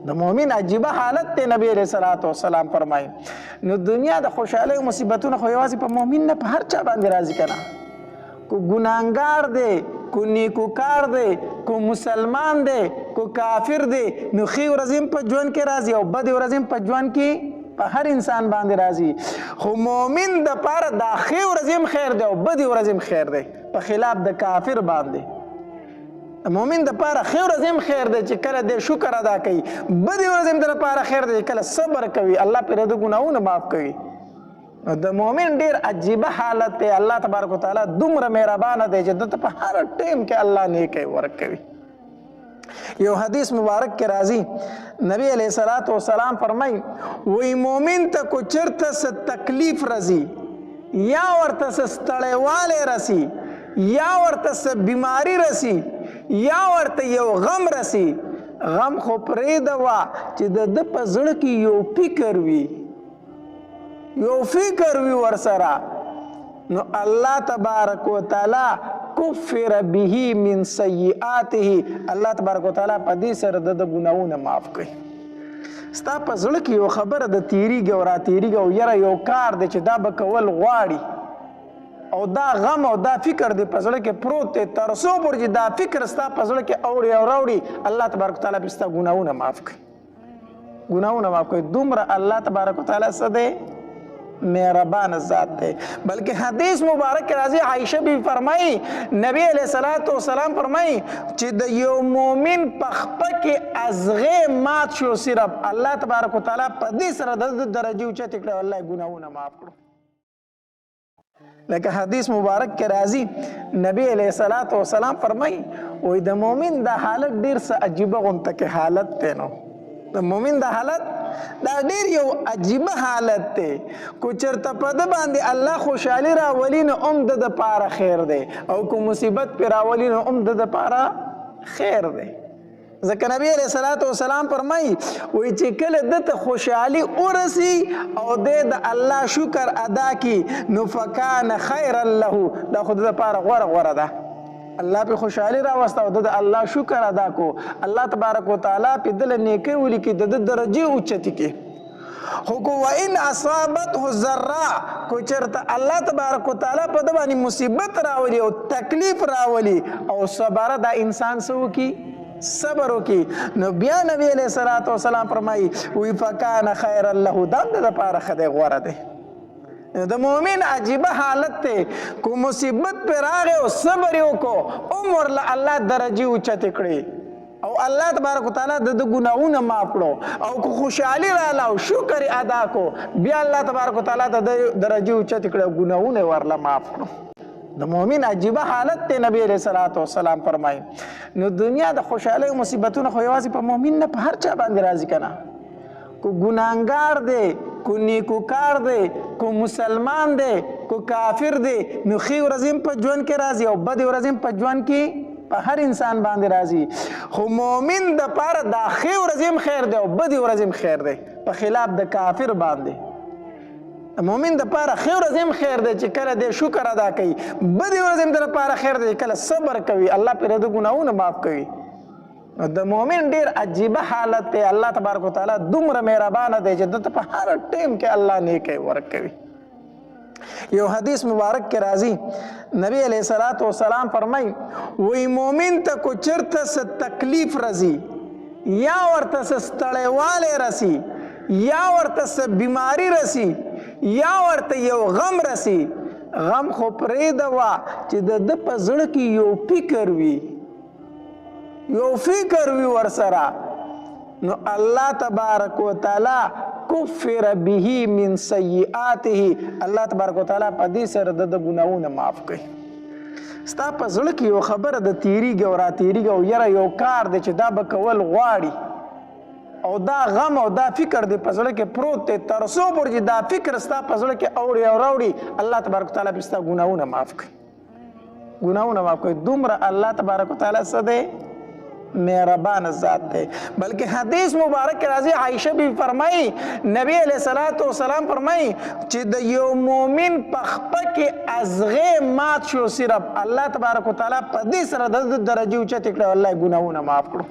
د مؤمن عجیبه حالت ته نبی علیہ الصلوۃ والسلام فرمایي. نو دنیا د خوشحالۍ او مصیبتونو خو یوازې په مؤمن نه په هر چا باندې راځي کنه، کو ګناهګار دی، کو نیکوکار دی، کو مسلمان دی، کو کافر دی، نو ښې ورځې هم په ژوند کې راځي او بدې ورځې هم په ژوند کې په هر انسان باندې راځي. خو مؤمن دپاره دا ښې ورځې هم خیر دی او بدې ورځې هم خیر دی په خلاف د کافر باندې. مؤمن د پاره خیر ورځ هم خیر دی چې کله د شکر ادا کوي، بدې ورځ هم د لپاره خیر دی چې کله صبر کوي، الله پرې د ګناهونه معاف کوي. د مؤمن ډیر عجیبه حالت دی. الله تبارک وتعالی دومره مهربانه دی چې دته په هر ټیم کې الله نیکی ورکوي. یو حدیث مبارک کې راځي نبی علیہ الصلوۃ والسلام فرمایي وی مؤمن ته کو چرته څه تکلیف راځي یا ورته څه ستړیوالی رسي یا ورته څه بیماری رسي یا ورته یو غم رسی، غم خو پرېږده وا چې د ده په زړه کې یو فکر وي، یو فکر وي ورسره، نو الله تبارک وتعالی کفر به من سیئاته، الله تبارک وتعالی په دې سره د ګناهونه معاف کوي. ستا په زړه کې یو خبره د تیریږي او را تیریږي او یره یو کار دی چې دا به کول غواړي او دا غم او دا فکر دی په زړه کې پروت دی، تر څو پورې چې دا فکر ستا په زړه کې اوړي او راوړي الله تبارک وتعالی به ستا ګناهونه معاف کوي، ګناهونه معاف کوي. دومره الله تبارک وتعالی څه دی؟ مهربان ذات دی. بلکې حدیث مبارک کې راځي عایشه بی فرمایي نبی علیہ الصلوۃ والسلام فرمایي چې د یو مؤمن په خپه کې ازغې مات شو صرف الله تبارک وتعالی په دې سره د درجې اوچتې کړې الله ګناهونه معاف کړو. لکه حدیث مبارک کې راځي نبی علیہ الصلوۃ والسلام فرمایي وای د مؤمن دا حالت ډیر څه عجیبه غونته کې حالت دی. نو د مؤمن دا حالت دا ډیر یو عجیبه حالت دی. کو چرته په ده باندې الله خوشحالي راولي نو هم د دپاره خیر دی او کو مصیبت پې راولي نو هم د دپاره خیر دی. ځکه نبی علیہ الصلوۃ والسلام فرمایي وایي چې کله دته خوشحالي ورسي او د الله شکر ادا کی نو فکان خیرا له، دا خو د دپاره غوره ده. الله پې خوشحالي راوسته او د الله شکر ادا کو، الله تبارک وتعالی پې دله نیکۍ ولیکي، د ده درجې اوچتې کړي. خو کو وان اصابته ضراء، کو چېرته الله تبارک وتعالی په ده باندې مصیبت راولي او تکلیف راولي او صبره، دا انسان څه وکړي؟ صبر وکي، نو بیا نبی علیہ الصلوۃ والسلام فرمایي وی فکان خیر له، دا د لپاره ښه دی، غوره دی. د مؤمن عجیبه حالت دی. کو مصیبت پې راغی او صبر یې وکړو هم ورله الله درجې اوچتې کړې او الله تبارک وتعالی د ده ګناهونه معاف کړو، او کو خوشحالي راغله او شکر یې ادا کړو بیا الله تبارک وتعالی د ده درجې اوچتې کړې او ګناهونه یې ورله معاف کړو. د مؤمن عجیبه حالت ته نبی علیہ الصلوۃ والسلام فرمایي. نو دنیا د خوشحالۍ او مصیبتونو خو یوازې په مؤمن نه په هر چا باندې راځي کنه، کو ګناهګار دی، کو نیکوکار دی، کو مسلمان دی، کو کافر دی، نو ښې ورځې هم په ژوند کې راځي او بدې ورځې هم په ژوند کې په هر انسان باندې راځي. خو مؤمن دپاره دا ښې ورځې هم خیر دی او بدې ورځې هم خیر دی په خلاف د کافر باندې. مؤمن دپاره ښې ورځ هم خیر دی چې کله دی شکر ادا کوي، بدې ورځ هم د لپاره خیر دی چې کله صبر کوي، الله پرې د ګناهونه معاف کوي. د مؤمن ډیر عجیبه حالت دی. الله تبارک وتعالی دومره مهربانه دی چې دته په هر ټیم کې الله نیکی ورکوي. یو حدیث مبارک کې راځي نبی علیہ الصلوۃ والسلام فرمایي وی مؤمن ته کو چرته څه تکلیف راځي یا ورته څه ستړیوالی رسي یا ورته څه بیماری رسي یا ورته یو غم رسی، غم خو پرېږده وا چې د ده په زړه کې یو فکر وي، یو فکر وي ورسره، نو الله تبارک وتعالی کفر به من سیئاته، الله تبارک وتعالی په دې سره د ګناهونه معاف کوي. ستا په زړه کې یو خبره د تیریږي او را تیریږي او یره یو کار دی چې دا به کول غواړي او دا غم او دا فکر دی په زړه کې پروت دی، تر څو پورې چې دا فکر ستا په زړه کې اوړي او راوړي الله تبارک وتعالی به ستا ګناهونه معاف کوي، ګناهونه معاف کوي. دومره الله تبارک وتعالی څه دی؟ مهربان ذات دی. بلکې حدیث مبارک کې راځي عایشه بی فرمایي نبی علیہ الصلوۃ والسلام فرمایي چې د یو مؤمن په خپه کې ازغې مات شو صرف الله تبارک وتعالی په دې سره د درجې اوچتې کړې الله ګناهونه معاف کړو.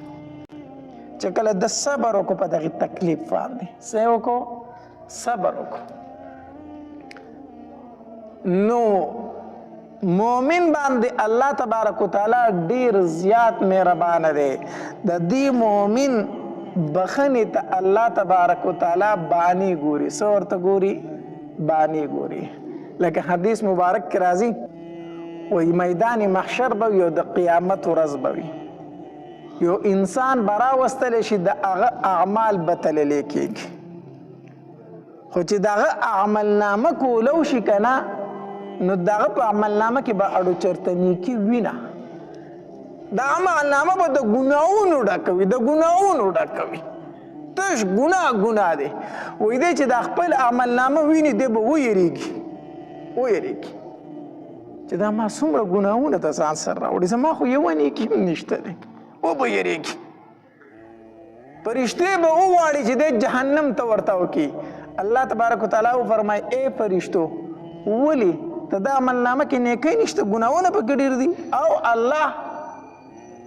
چې کله د صبر وکړو په دغې تکلیف باندې څه وکړو صبر وکړو نو مومن باندې الله تبارک وتعالی ډیر زیات مهربان دی د دې مومن بخنې ته الله تبارک وتعالی بانی ګوري څه ورته ګوري بانی ګوري لکه حدیث مبارک کې راځي وایي میدان محشر به وي او د قیامت ورځ به وي یو انسان به راوستلی شي د هغه اعمال به تللی کېږي خو چې د هغه عملنامه کولو شي که نه نو دغه په عملنامه کې به اړو چرته نیکي وي نه دا عملنامه به د ګناهونو ډکوي د ګناهونو ډکوي تش ګناه دی وایي دی چې دا خپل عملنامه ویني دی به ویریږي چې دا ما څومره ګناهونه د ځان سره راوړي زما خو یوه نیکي هم نشته دی وبه یریږي فرشتې به وغواړي چې دی جهنم ته ورته وکړي الله تبارک وتعالی وفرمایي ای فرشتو ولې ته دا عملنامه کې نیکۍ نشته ګناهونه پکې ډېر دي او الله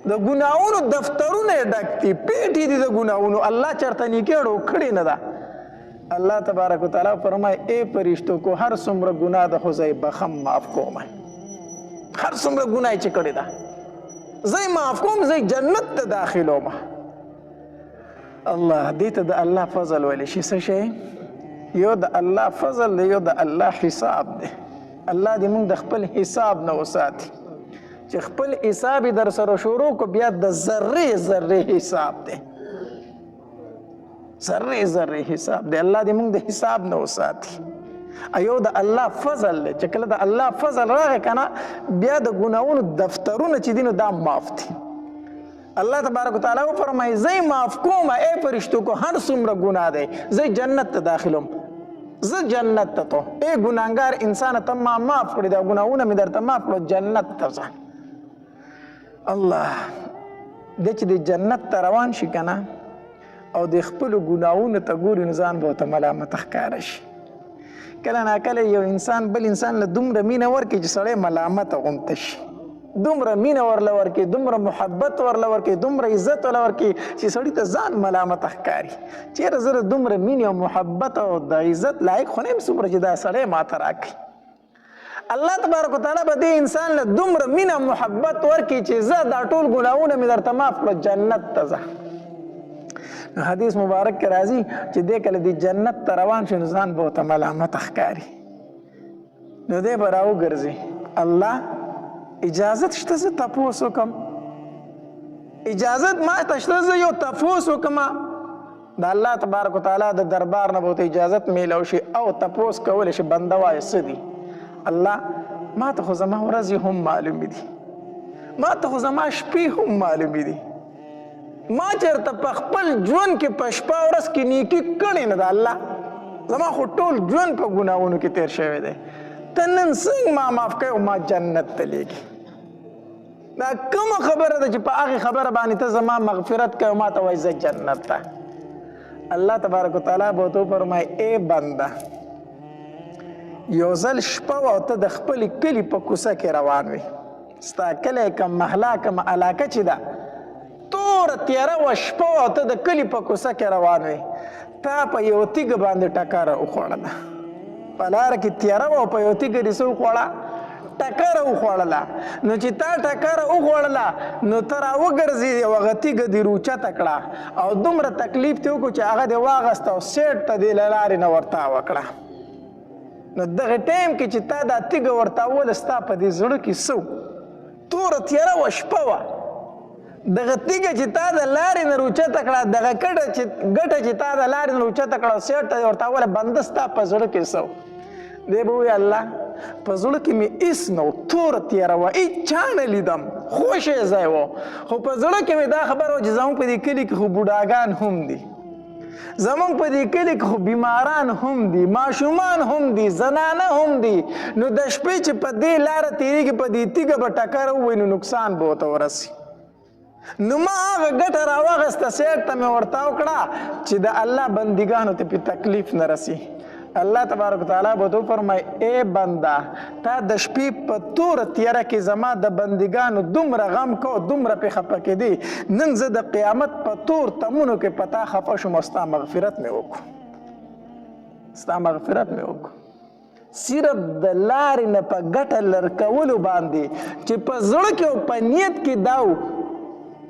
د ګناهونو دفترونه یې ډک دي پیټې دي د ګناهونو الله چېرته نیکۍ اړو کړې نه ده الله تبارک وتعالی فرمایي ای فرشتو کو هر څومره ګناه ده خو زه یې بخم معاف کوم هر څومره ګناه یې چې کړې ده زه یې معاف کوم زه یې جنت ته داخلوم الله دې ته د الله فضل ویلی شي څه شی یو د الله فضل دی یو د الله حساب دی الله دې موږ د خپل حساب نه وساتي چې خپل حساب یې در سره شروع کو بیا د ذرې حساب دی ذرې حساب دی الله دې موږ د حساب نه وساتي ایو د الله فضل دی چې کله د الله فضل راغی که نه بیا د ګناهونو دفترونه چې دي نو دا معاف دي الله تبارک وتعالی وفرمایي زه یې معاف کوم ای فرشتو کو هر څومره ګناه دی زه جنت ته داخلوم زه جنت ته تو ای ګناهګار انسانه ته ما معاف کړي دا ګناهونه مې درته معاف کړو جنت ته ځه الله دی چې د جنت ته روان شي که نه او د خپلو ګناهونو ته ګوري نو ځان به ورته ملامته ښکاره شي کله ناکله یو انسان بل انسان له دومره مینه ورکړي چې سړی ملامته غونته شي دومره مینه ورله ورکړي دومره محبت ورله ورکړي دومره عزت ورله ورکړي چې سړي ته ځان ملامته ښکاري چېرې زه د دومره مینې او محبت او د عزت لایق خو نه یم څومره چې دا سړی ماته راکړي الله تبارک وتعالی به دې انسان له دومره مینه محبت ورکړي چې زه دا ټول ګناهونه مې درته معاف کړه جنت ته ځه حدیث مبارک کې راځي چې دی کله د جنت ته روان شي نو ځان به ورته ملامته ښکاري نو دی به راوګرځي الله اجازت شته زه تپوس وکړم اجازت ما ته شته زه یو تپوس وکړم د الله تبارک وتعالی د دربار نه به ورته اجازت میلو شي او تپوس کولی شي بنده وایه څه دي الله ما ته خو زما ورځې هم معلومې دي ما ته خو زما شپې هم معلومې دي ما چېرته په خپل ژوند کې په شپه ورځ کې نیکي کړې نه ده الله زما خو ټول ژوند په ګناهونو کې تیر شوی دی ته نن څنګه ما معاف کوې او ما جنت ته لیږي دا کومه خبره ده چې په هغې خبره باندې ته زما مغفرت کوې او ما ته وایي زه جنت ته الله تبارک وتعالی به ورته وفرمایي ای بنده یو ځل شپه وه او ته د خپلې کلي په کوڅه کې روان وې ستا کلی کم محله کم علاقه چې ده توره تیاره وه شپه وه او ته د کلي په کوڅه کې روان وې تا په یو تیږه باندې ټکره وخوړله په لاره کې تیاره وه او په یو تیږه دې څه وخوړه ټکره وخوړله نو چې تا ټکره وخوړله نو ته راوګرځېدې او هغه تیږه دې روچته کړه او دومره تکلیف دې وکړو چې هغه دې واغسته او سیټ ته دې له لارې نه ورتاوه کړه نو دغه ټایم کې چې تا دا تیږه ورتاوله ستا په دې زړه کې څه توره تیاره وه شپه وه دغه تیږه چې تا د لارې نه روچته کړه دغه ګټه چې تا د لارې نه روچته کړه سیټ ته دې ورتاوله بنده ستا په زړه کې څه دی به ووایي الله په زړه کې مې هېڅ نه و توره تیاره وه هېڅ چا نه لیدم خوشی ځای و خو په زړه کې مې دا خبره وه چې زموږ په دې کلي کې خو بوډاګان هم دي زموږ په دې کلي کې خو بیماران هم دي ماشومان هم دي زنانه هم دي نو د شپې چې په دې لاره تېرېږي په دې تیږه به ټکره ووایي نو نقصان به ورته ورسي نو ما هغه ګټه راواغسته سیټ ته مې ورته وکړه چې د الله بندګانو ته پې تکلیف نه رسي الله تبارک وتعالی به تو فرمای اے بنده تا د شپې په توره تیاره کې زما د بندګانو دومره غم کو دومره پې خفه کېدې نن زه د قیامت په تور تمونو کې په تا خفه شوم او ستا مغفرت مې وکړو صرف د لارې نه په ګټه لرکولو باندې چې په زړه کې او په نیت کې دا و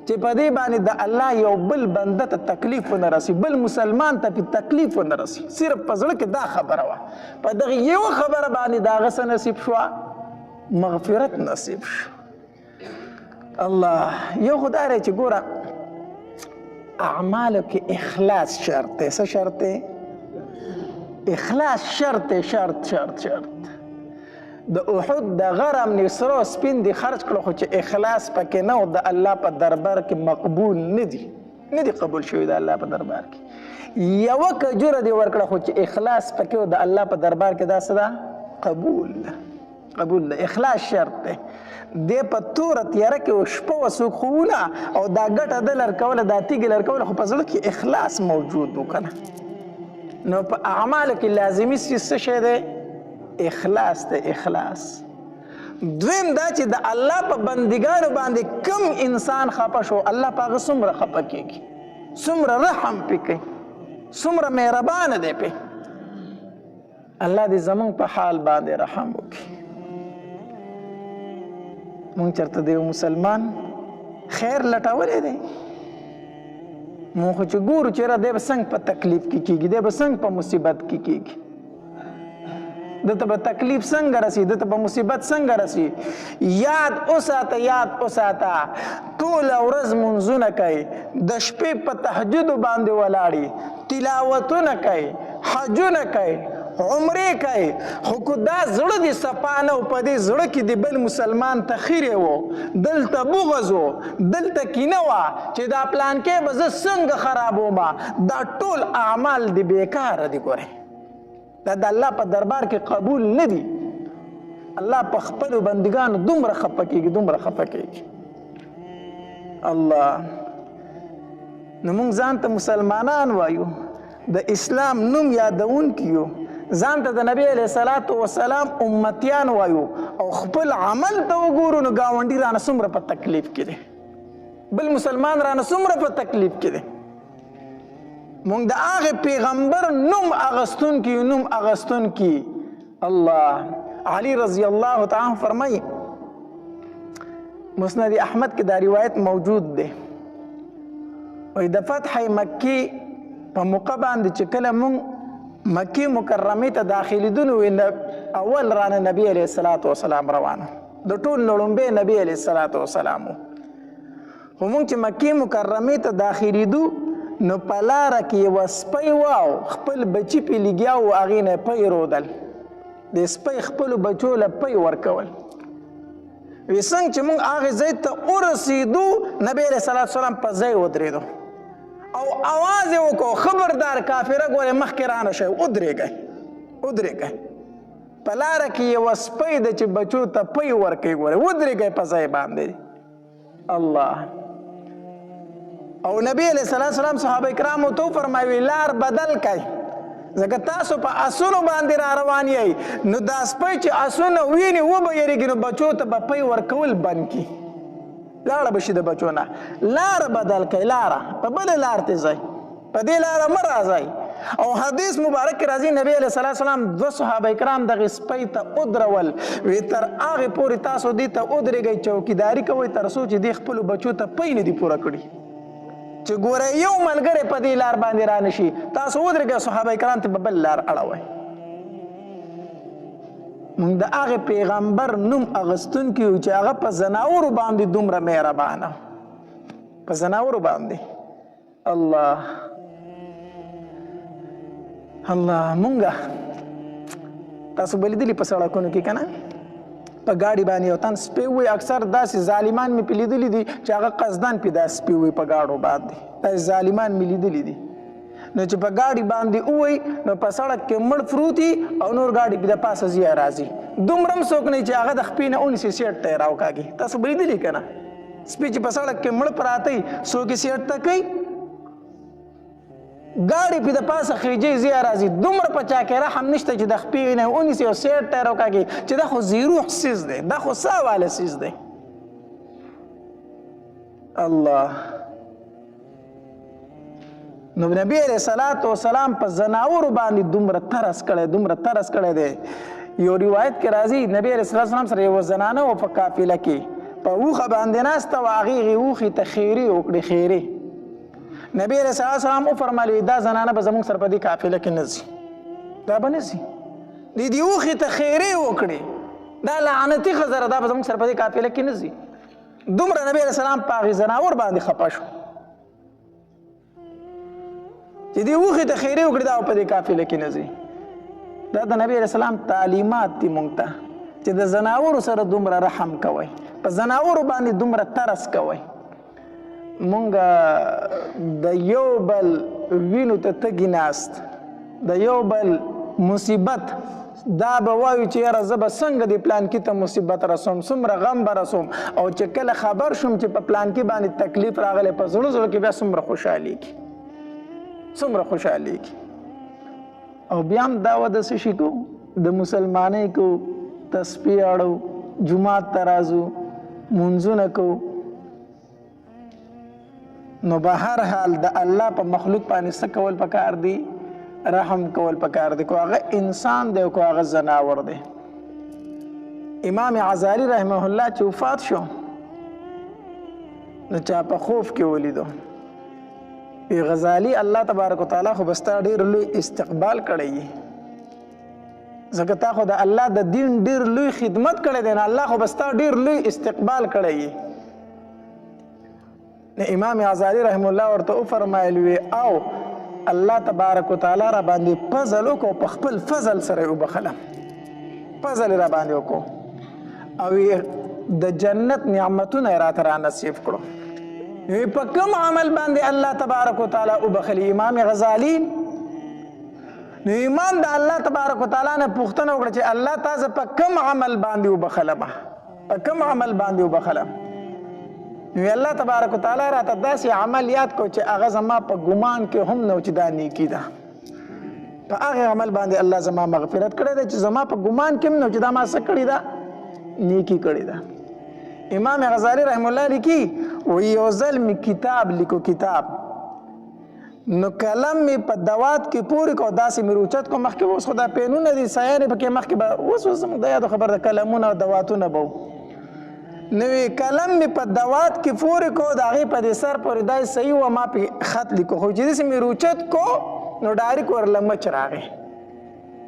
چې په دې باندې د الله یو بل بنده ته تکلیف ونه رسي بل مسلمان ته په تکلیف ونه رسي صرف په زړه کې دا خبره وه په دغه یو خبره باندې د هغه څه نصیب شوه مغفرت نصیب شو الله یو خو دا دی چې ګوره اعمالو کې اخلاص شرط دی څه شرط دی اخلاص شرط د احد د غرم نه سره سپین دي خرج کړو خو چې اخلاص پکې نه او د الله په دربار کې مقبول نه دي قبول شوی د الله په دربار کې یو کجوره دی ورکړه خو چې اخلاص پکې او د الله په دربار کې دا څه ده قبول ده اخلاص شرط دی د په توره تیاره کې شپه وسوک خوونه او دا ګټه د لرکوله دا تیږې لرکوله خو په زړه کې اخلاص موجود و که نه نو په اعمالو کې لازمي څه شی دی اخلاص دویم دا چې د الله په بندګانو باندې کم انسان خفه شو الله په هغه څومره خفه کېږي څومره رحم پې کوي څومره مهربانه دی پې الله دې زمونږ په حال باندې رحم وکړي مونږ چېرته د یو مسلمان خیر لټولی دی مونږ خو چې ګورو چېرې دی به څنګه په تکلیف کې کېږي دی به څنګه په مصیبت کې کېږي دته به تکلیف څنګه رسی دته به مصیبت څنګه رسی یاد اوساته ټوله ورځ منځونه کوي د شپې په تهجد باندې ولاړي تلاوتونه کوي حجونه کوي عمرې کوي خو که دا زړه دې صفا نه و په دې زړه کې د بل مسلمان ته خیرې و دلته بغض و دلته کینه وه چې دا پلانکې به زه څنګه خرابومه دا ټول اعمال دې بېکاره دي ګورئ دا د الله په دربار کې قبول نه دي الله په خپلو بندګانو دومره خفه کېږي الله نو موږ ځان ته مسلمانان وایو د اسلام نوم یادونکي یو ځان ته د نبی علیه صلات وسلام امتیان وایو او خپل عمل ته وګورو نو ګاونډي رانه څومره په تکلیف کې دی بل مسلمان رانه څومره په تکلیف کې دی مونږ د هغه پیغمبر نوم اغستونکي الله علی رضی الله تعالی فرمایي مسند احمد کې دا روایت موجود دی وایي د فتح مکی په موقع باندې چې کله مونږ مکی مکرمې ته داخلېدلو اول رانه نبی علیه الصلاة والسلام روانه د ټول لومبی نبی علیه الصلاة والسلام خو مونږ چې مکی مکرمې ته داخلېدو نو په لاره کې یوه سپی واو خپل بچي پې لګیا و هغې نه پی رودل د سپی خپلو بچو له پی ورکول وی څنګه چې مونږ هغې ځای ته ورسېدو نبی علیه صلات وسلام په ځای ودرېدو او اواز یې وکړو خبردار کافره ګورې مخکې رانه شئ ودرېږئ په لاره کې یوه سپی ده چې بچو ته پی ورکوي ګورې ودرېږئ په ځای باندې الله او نبی علیه السلام صحابه کرامو ته وفرمایي لار بدل کئ ځکه تاسو په اسونو باندې را روان یئ نو دا سپی چې اسونه ویني وبه یېرېږي نو بچو ته به پی ورکول بند کړي لاړه به شي د بچو نه لاره بدل کئ لاره په بلې لار ته ځئ په دې لاره مه راځئ او حدیث مبارک کې راځي نبی علیه السلام دوه صحابه کرام دغې سپی ته ودرول وی تر هغې پورې تاسو دې ته ودرېږئ چوکیداري کوئ تر څو چې دې خپلو بچو ته پی نه دي پوره کړي چې ګوره یو ملګری په دې لار باندې را نشي تاسو ودرېږئ صحابه کرام ته به بل لار اړوئ موږ د هغې پیغمبر نوم اغستونکي یو چې هغه په ځناورو باندې دومره مهربانه په ځناورو باندې الله مونږه تاسو به لیدلي په سړکونو کې که نه په ګاډي باندې یو تن سپی وي اکثر داسې ظالمان مې پې لیدلي دي چې هغه قصدان پې دا سپی وي په ګاډو باندې داسې ظالمان مې لیدلي دي نو چې په ګاډي باندې ووي نو په سړک کې مړ پروتي او نور ګاډي پې د پاسه ځي راځي دومره هم څوک نه چې هغه د خپې نه ونیسي سیټ ته یې راوکاږي تاسو به لیدلي که نه سپي چې په سړک کې مړ پراته وي څوک یې سیټ ته کوي ګاډي پې د پاسه خیجې زیا راځي دومره په چا کې رحم نشته چې د خپې نه ونیسي او سیټ ټایر وکاږي چې دا خو زیروح سیز دی دا خو سا واله سیز دی الله نو نبی علیہ الصلوۃ والسلام په زناورو باندې دومره ترس کړی دی یو روایت کې راځي نبی علیہ الصلوۃ والسلام سره یو زنانه و په قافله کې په اوښه باندې ناسته وه هغې اوښې ته خیرې وکړې خیرې نبی علیہ الصلوۃ والسلام وفرمایل دا زنانه به زموږ سره په دې قافله کې نه ځي دا به نه ځي دې اوښې ته خیرې وکړې دا لعنتي ښځه ده دا به زموږ سره په دې قافله کې نه ځي دومره نبی علیہ السلام په هغې زناور باندې خفه شو چې دې اوښې ته خیرې وکړې دا په دې قافله کې نه ځي دا د نبی علیہ السلام تعلیمات دي مونږ ته چې د زناورو سره دومره رحم کوئ په زناورو باندې دومره ترس کوئ مونږ د یو بل وینو ته تږي ناست د یو بل مصیبت دا به وایو چې یاره زه به څنګه د پلانکي ته مصیبت رسوم څومره غم به رسوم او چې کله خبر شوم چې په پلانکي باندې تکلیف راغلی په زړه کې بیا څومره خوشحالېږي او بیا هم دا وده څه شي کوو د مسلمانۍ کوو تسبیح اړو جومات ته راځو منځونه کوو نو به هر حال د الله په مخلوق باندې څه کول پکار دي رحم کول پکار دي کو هغه انسان دی او کو هغه زناور دی امام غزالی رحمه الله چې وفات شو نو چا په خوف کې ولیدو وی غزالی الله تبارک وتعالی خو بستا ډیر لوی استقبال کړی ځکه تا خو د الله د دین ډیر لوی خدمت کړی دی الله خو بستا ډیر لوی استقبال کړی امام غزالی رحم الله ورته وفرمایل وی او الله تبارک وتعالی را باندې فضل وکړو په خپل فضل سره وبخلم فضل را باندې وکړو او د جنت نعمتونه راته را نصیب کړو په کوم عمل باندې الله تبارک وتعالی وبخلی امام غزالی نو ایمان د الله تبارک وتعالی نه پوښتنه وکړه چې الله تاسو په کوم عمل باندې وبخلم نو الله تبارک وتعالی راته داسې عمل یاد کو چې هغه زما په ګمان کې هم نو چې دا نیکی ده په هغه عمل باندې الله زما مغفرت کړی دی چې زما په ګمان کې هم نو چې دا ما څه کړی ده نیکی کړی ده امام غزالی رحم الله لیکي وی یو ځل می کتاب لیکو کتاب نو کلم می په دوات کې پوری کو داسې می روچت کو مخکې اوس خدا پینونه دي سیارې پکې مخکې به اوس زموږ د یادو خبر د کلمونه او دواتونه به نوې کلم می په دوات کې پوری کو د هغې په دې سر پورې دا صحیح و ما پې خط لیکو خو چې داسې می روچت کو نو ډایرک ورله مچ راغی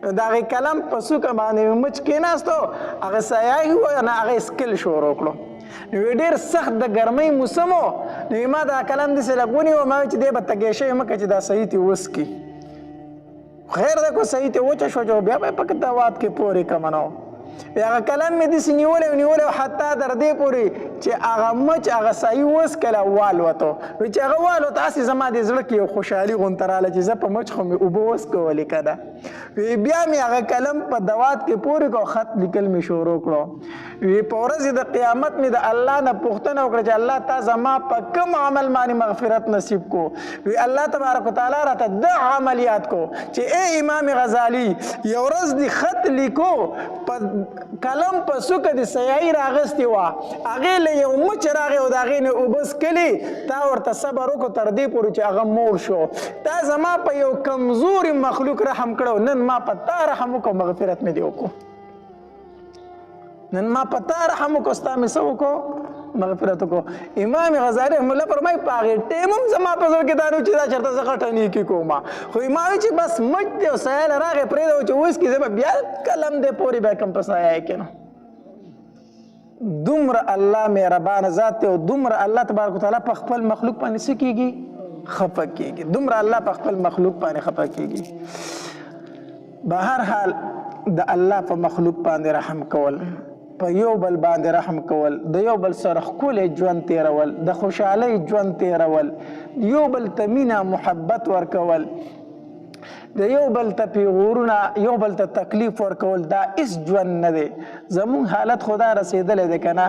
د هغې کلم په څوکه باندې مې مچ کېناستو هغه سیاهي و نه هغه سکل شروع کړو نو ډېر سخت د ګرمۍ موسم و نو ما دا کلم داسې لږ ونیو ما ویل چې دی به تږی شوی مه که چې دا صحیح تې وڅکي خیر ده کو صحیح تې وچه شوه چې بیا به یې پکې دوات کې پورې کړمه نو هغه کلم مې داسې نیولی او حتی تر دې پورې چې هغه مچ هغه صحیح وڅکله والوتو وایي چې هغه والوته هسې زما دې زړه کې یو خوشحالي غونته راغله چې زه په مچ خو مې اوبه وڅکولې که ده بیا مې هغه کلم په دوات کې پورې کړو خط لیکل مې شروع کړو وی په ورځې د قیامت مې د الله نه پوښتنه وکړه چې الله تا زما په کوم عمل باندې مغفرت نصیب کو وی الله تبارک وتعالی راته دا عمل یاد کو چې ای امام غزالی یو ورځ دې خط لیکو په کلم په څوکه د سیاهي راغستې وه هغې له یو مچ راغی او د هغې نه اوبه څکلې تا ورته صبر وکړو تر دې پورې چې هغه موړ شو تا زما په یو کمزوري مخلوق رحم کړو نن ما په تا رحم وکړو مغفرت مې دې وکړو نن ما په تا رحم وکړو ستا مې څه وکړو مغفرت وکړو امام غزالی رحم الله فرمایي په هغې ټیم هم زما په زړه کې دا نه و چې دا چېرته زه غټه نیکي کوم خو ما وایي چې بس مچ دی او سیاله راغی پرېږده و چې وڅکي زه به بیا کلم دی پورې بیا کوم په سایه کې نو دومره الله مهربانه ذات دی او دومره الله تبارک وتعالی په خپل مخلوق باندې څه کېږي خفه کېږي دومره الله په خپل مخلوق باندې خفه کېږي به هر حال د الله په مخلوق باندې رحم کول په یو بل باندې رحم کول د یو بل سره ښکلی ژوند تېرول د خوشحالۍ ژوند تېرول یو بل ته مینه محبت ورکول د یو بل ته پیغورونه یو بل ته تکلیف ورکول دا هېڅ ژوند نه دی زموږ حالت خو دا رسېدلی دی که نه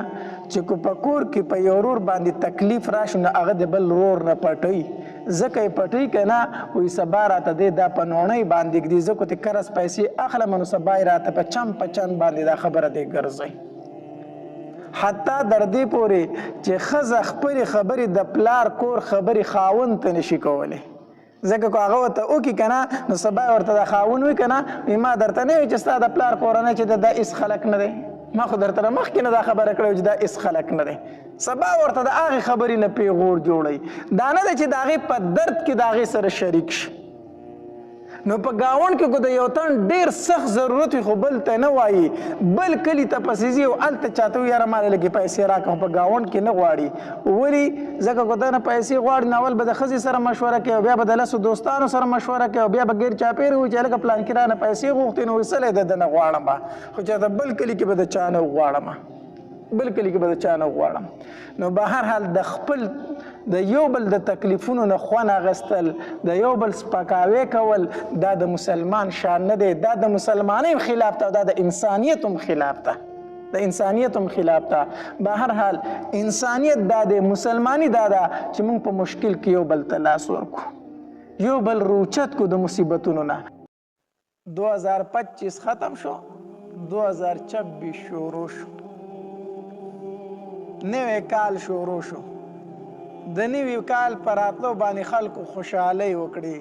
چې که په کور کې په یو ورور باندې تکلیف راشي نو هغه د بل ورور نه پټوي ځکه یې پټوي که نه وایي سبا راته دی دا په نوڼۍ باندې ږدي زه کو ترې کرس پیسې اخلم نو سبا یې راته په چم باندې دا خبره دی ګرځوي حتی در دې پورې چې ښځه خپلې خبرې د پلار کور خبرې خاوند ته نشي کولی ځکه که هغه ورته وکړي که نه نو سبا یې ورته د خاوند وي که نه ما درته نه وي چې ستا د پلار کورنۍ چې دا هېڅ خلک نه دی ما خو درته مخکې نه دا خبره کړې چې دا هېڅ خلک نه دی سبا ورته د هغې خبرې نه پیغور جوړوي دا نه دی چې د هغې په درد کې د هغې سره شریک شي نو په ګاونډ کې که د یو تن ډېر سخت ضرورت وي خو بل ته نه وایي بل کلي ته پسې ځي او هلته چاته وي یاره ما لږې پیسې راکړه خو په ګاونډ کې نه غواړي ولې ځکه که ده نه پیسې غواړي نو اول به د ښځې سره مشوره کوي او بیا به د لسو دوستانو سره مشوره کوي او بیا به ګیر چاپېر وي چې هلکه پلانکي رانه پیسې غوښتې نو وایي څلی د ده نه غواړم خو چاته بل کلي کې به د چا نه وغواړم بل کلي کې به د چا نه وغواړم نو به هر حال د خپل د یو بل د تکلیفونو نه خوند اخیستل د یو بل سپکاوی کول دا د مسلمان شان نه دی دا د مسلمانۍ خلاف ته دا د انسانیت هم خلاف ته د انسانیت هم خلاف ته به هر حال انسانیت دا دی مسلمانی دا ده چې موږ په مشکل کې یو بل ته لاس ورکو یو بل روچت کو د مصیبتونو نه 2025 ختم شو 2026 شروع شو نوی کال شروع شو د نوي کال پر راتلو باندې خلکو خوشحالۍ وکړي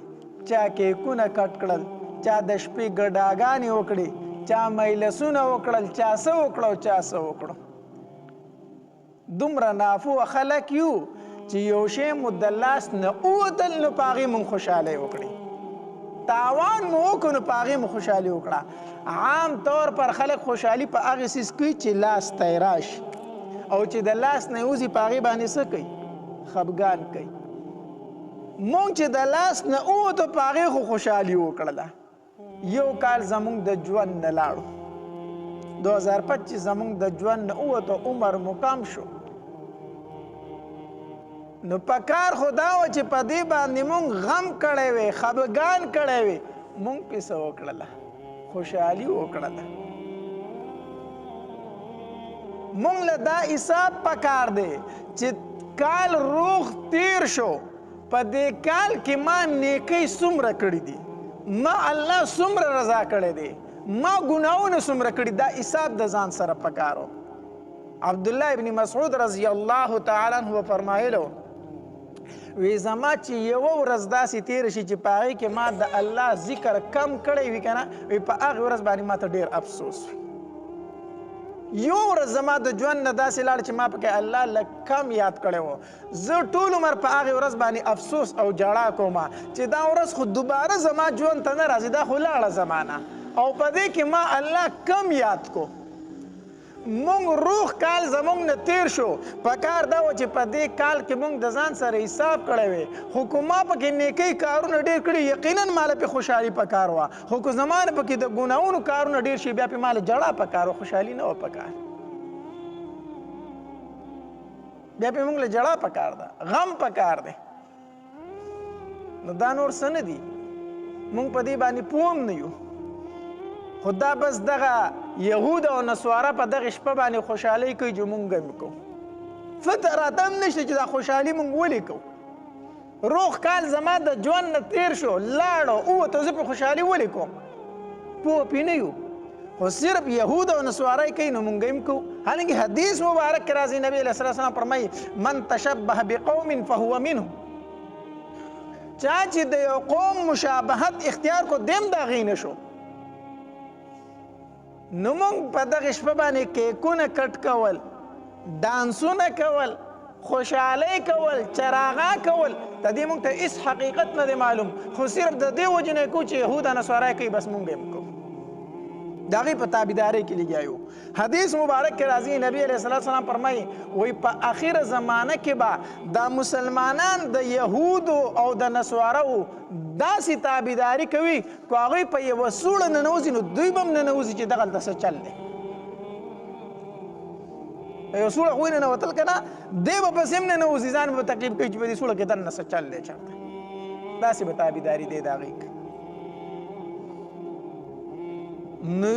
چا کیکونه کټ کړل چا د شپې ګډاګانې وکړي چا مجلسونه وکړل چا څه وکړو چا څه وکړو دومره نافوه خلک یو چې یو شی مو د لاس نه ووتل نو په هغې مونږ خوشحالۍ وکړي تاوان مو وکړو نو په هغې مو خوشحالي وکړه عام طور پر خلک خوشحالي په هغې څیز کوي چې لاس ته یې راشي او چې د لاس نه یې وځي په هغې باندې څه کوي خفګان کوي مونږ چې د لاس نه ووتو په هغې خو خوشحالي وکړله یو کال زمونږ د ژوند نه لاړو 2025 زمونږ د ژوند نه ووتو عمر مو کم شو نو پکار خو دا وه چې په دې باندې مونږ غم کړی وی خفګان کړی وی مونږ پې څه وکړله خوشحالي وکړله مونږ له دا حساب پکار دی چې کال روغ تیر شو په دې کال کې ما نیکۍ څومره کړي دي ما الله څومره رضا کړی دی ما ګناهونه څومره کړي دا حساب د ځان سره پکارو عبدالله ابن مسعود رضی الله تعالی عنه فرمایلو وی زما چې یوه ورځ داسې تېره شي چې په هغې کې ما د الله ذکر کم کړی وي که نه وی په هغې ورځ باندې ما ته ډېر افسوس وي یو ورځ زما د ژوند نه داسې لاړ چې ما پکې الله لږ کم یاد کړی و زه ټول عمر په هغې ورځ باندې افسوس او جړا کوم چې دا ورځ خو دوباره زما ژوند ته نه راځي دا خو لاړه زمانه او په دې کې ما الله کم یاد کو مونږ روغ کال زمونږ نه تیر شو پکار دا و چې په دې کال کې مونږ د ځان سره حساب کړی وی خو که ما پکې نیکۍ کارونه ډېر کړي یقینا ماله پې خوشحالي پکار وه خو که زما نه پکې د ګناهونو کارونه ډېر شي بیا پې ماله جړا پکار وه خوشحالي نه وه پکار بیا پې مونږ له جړا پکار ده غم پکار دی نو دا نور څه نه دي مونږ په دې باندې پوه هم نه یو خو دا بس دغه یهود او نصواره په دغه شپه باندې خوشحالۍ کوي چې مونږ هم کوو فکر راته هم نشته چې دا خوشحالي مونږ ولې کوو روغ کال زما د ژوند نه تیر شو لاړو ووتو زه پې خوشحالي ولې کوم پوه پې نه یو خو صرف یهود او نصواره یې کوي نو مونږ هم کوو حالانکې حدیث مبارک کې راځي نبي علیه السلام فرمایي من تشبه بقوم فهو منهم چا چې د یو قوم مشابهت اختیار کو دیم د هغې نه شو نو مونږ په دغه شپه باندې کیکونه کټ کول ډانسونه کول خوشحالۍ کول چراغا کول د دې مونږ ته هېڅ حقیقت نه دی معلوم خو صرف د دې وجې نه کوو چې یهود نصارا کوي بس مونږ هم کوو د هغې په تابعدارۍ کې لګیا یو حدیث مبارک کې راځي نبي علیه السلام فرمایي وایي په اخره زمانه کې به دا مسلمانان د یهودو او د نصارو داسې تابعداري کوي که هغوی په یوه سوړه ننوځي نو دوی به هم ننوځي چې دغلته څه چل دی یو سوړه هغوی ننوتل که نه دی به پسې هم ننوځي ځان به تکلیف کوي چې په دې سوړه کې دننه څه چل دی چېرته داسې به تابعداري دی د هغې نو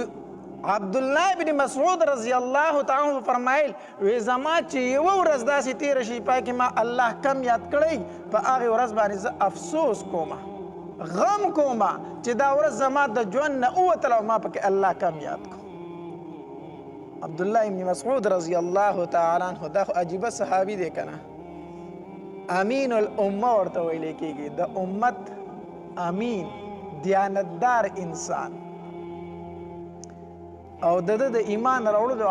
عبدالله ابن مسعود رضی الله تعالی عنہ فرمایل وی زما چې یوه ورځ داسې تېره شي پای کې ما الله کم یاد کړی په هغې ورځ باندې زه افسوس کومه غم کومه چې دا ورځ زما د ژوند نه ووتله او ما پکې الله کم یاد کړو. عبدالله ابن مسعود رضی الله تعالی عنہ دا خو عجیبه صحابي دی که نه، امین الامه ورته ویلی کېږي، د امت امین دیانتدار انسان. او د د ایمان راوړلو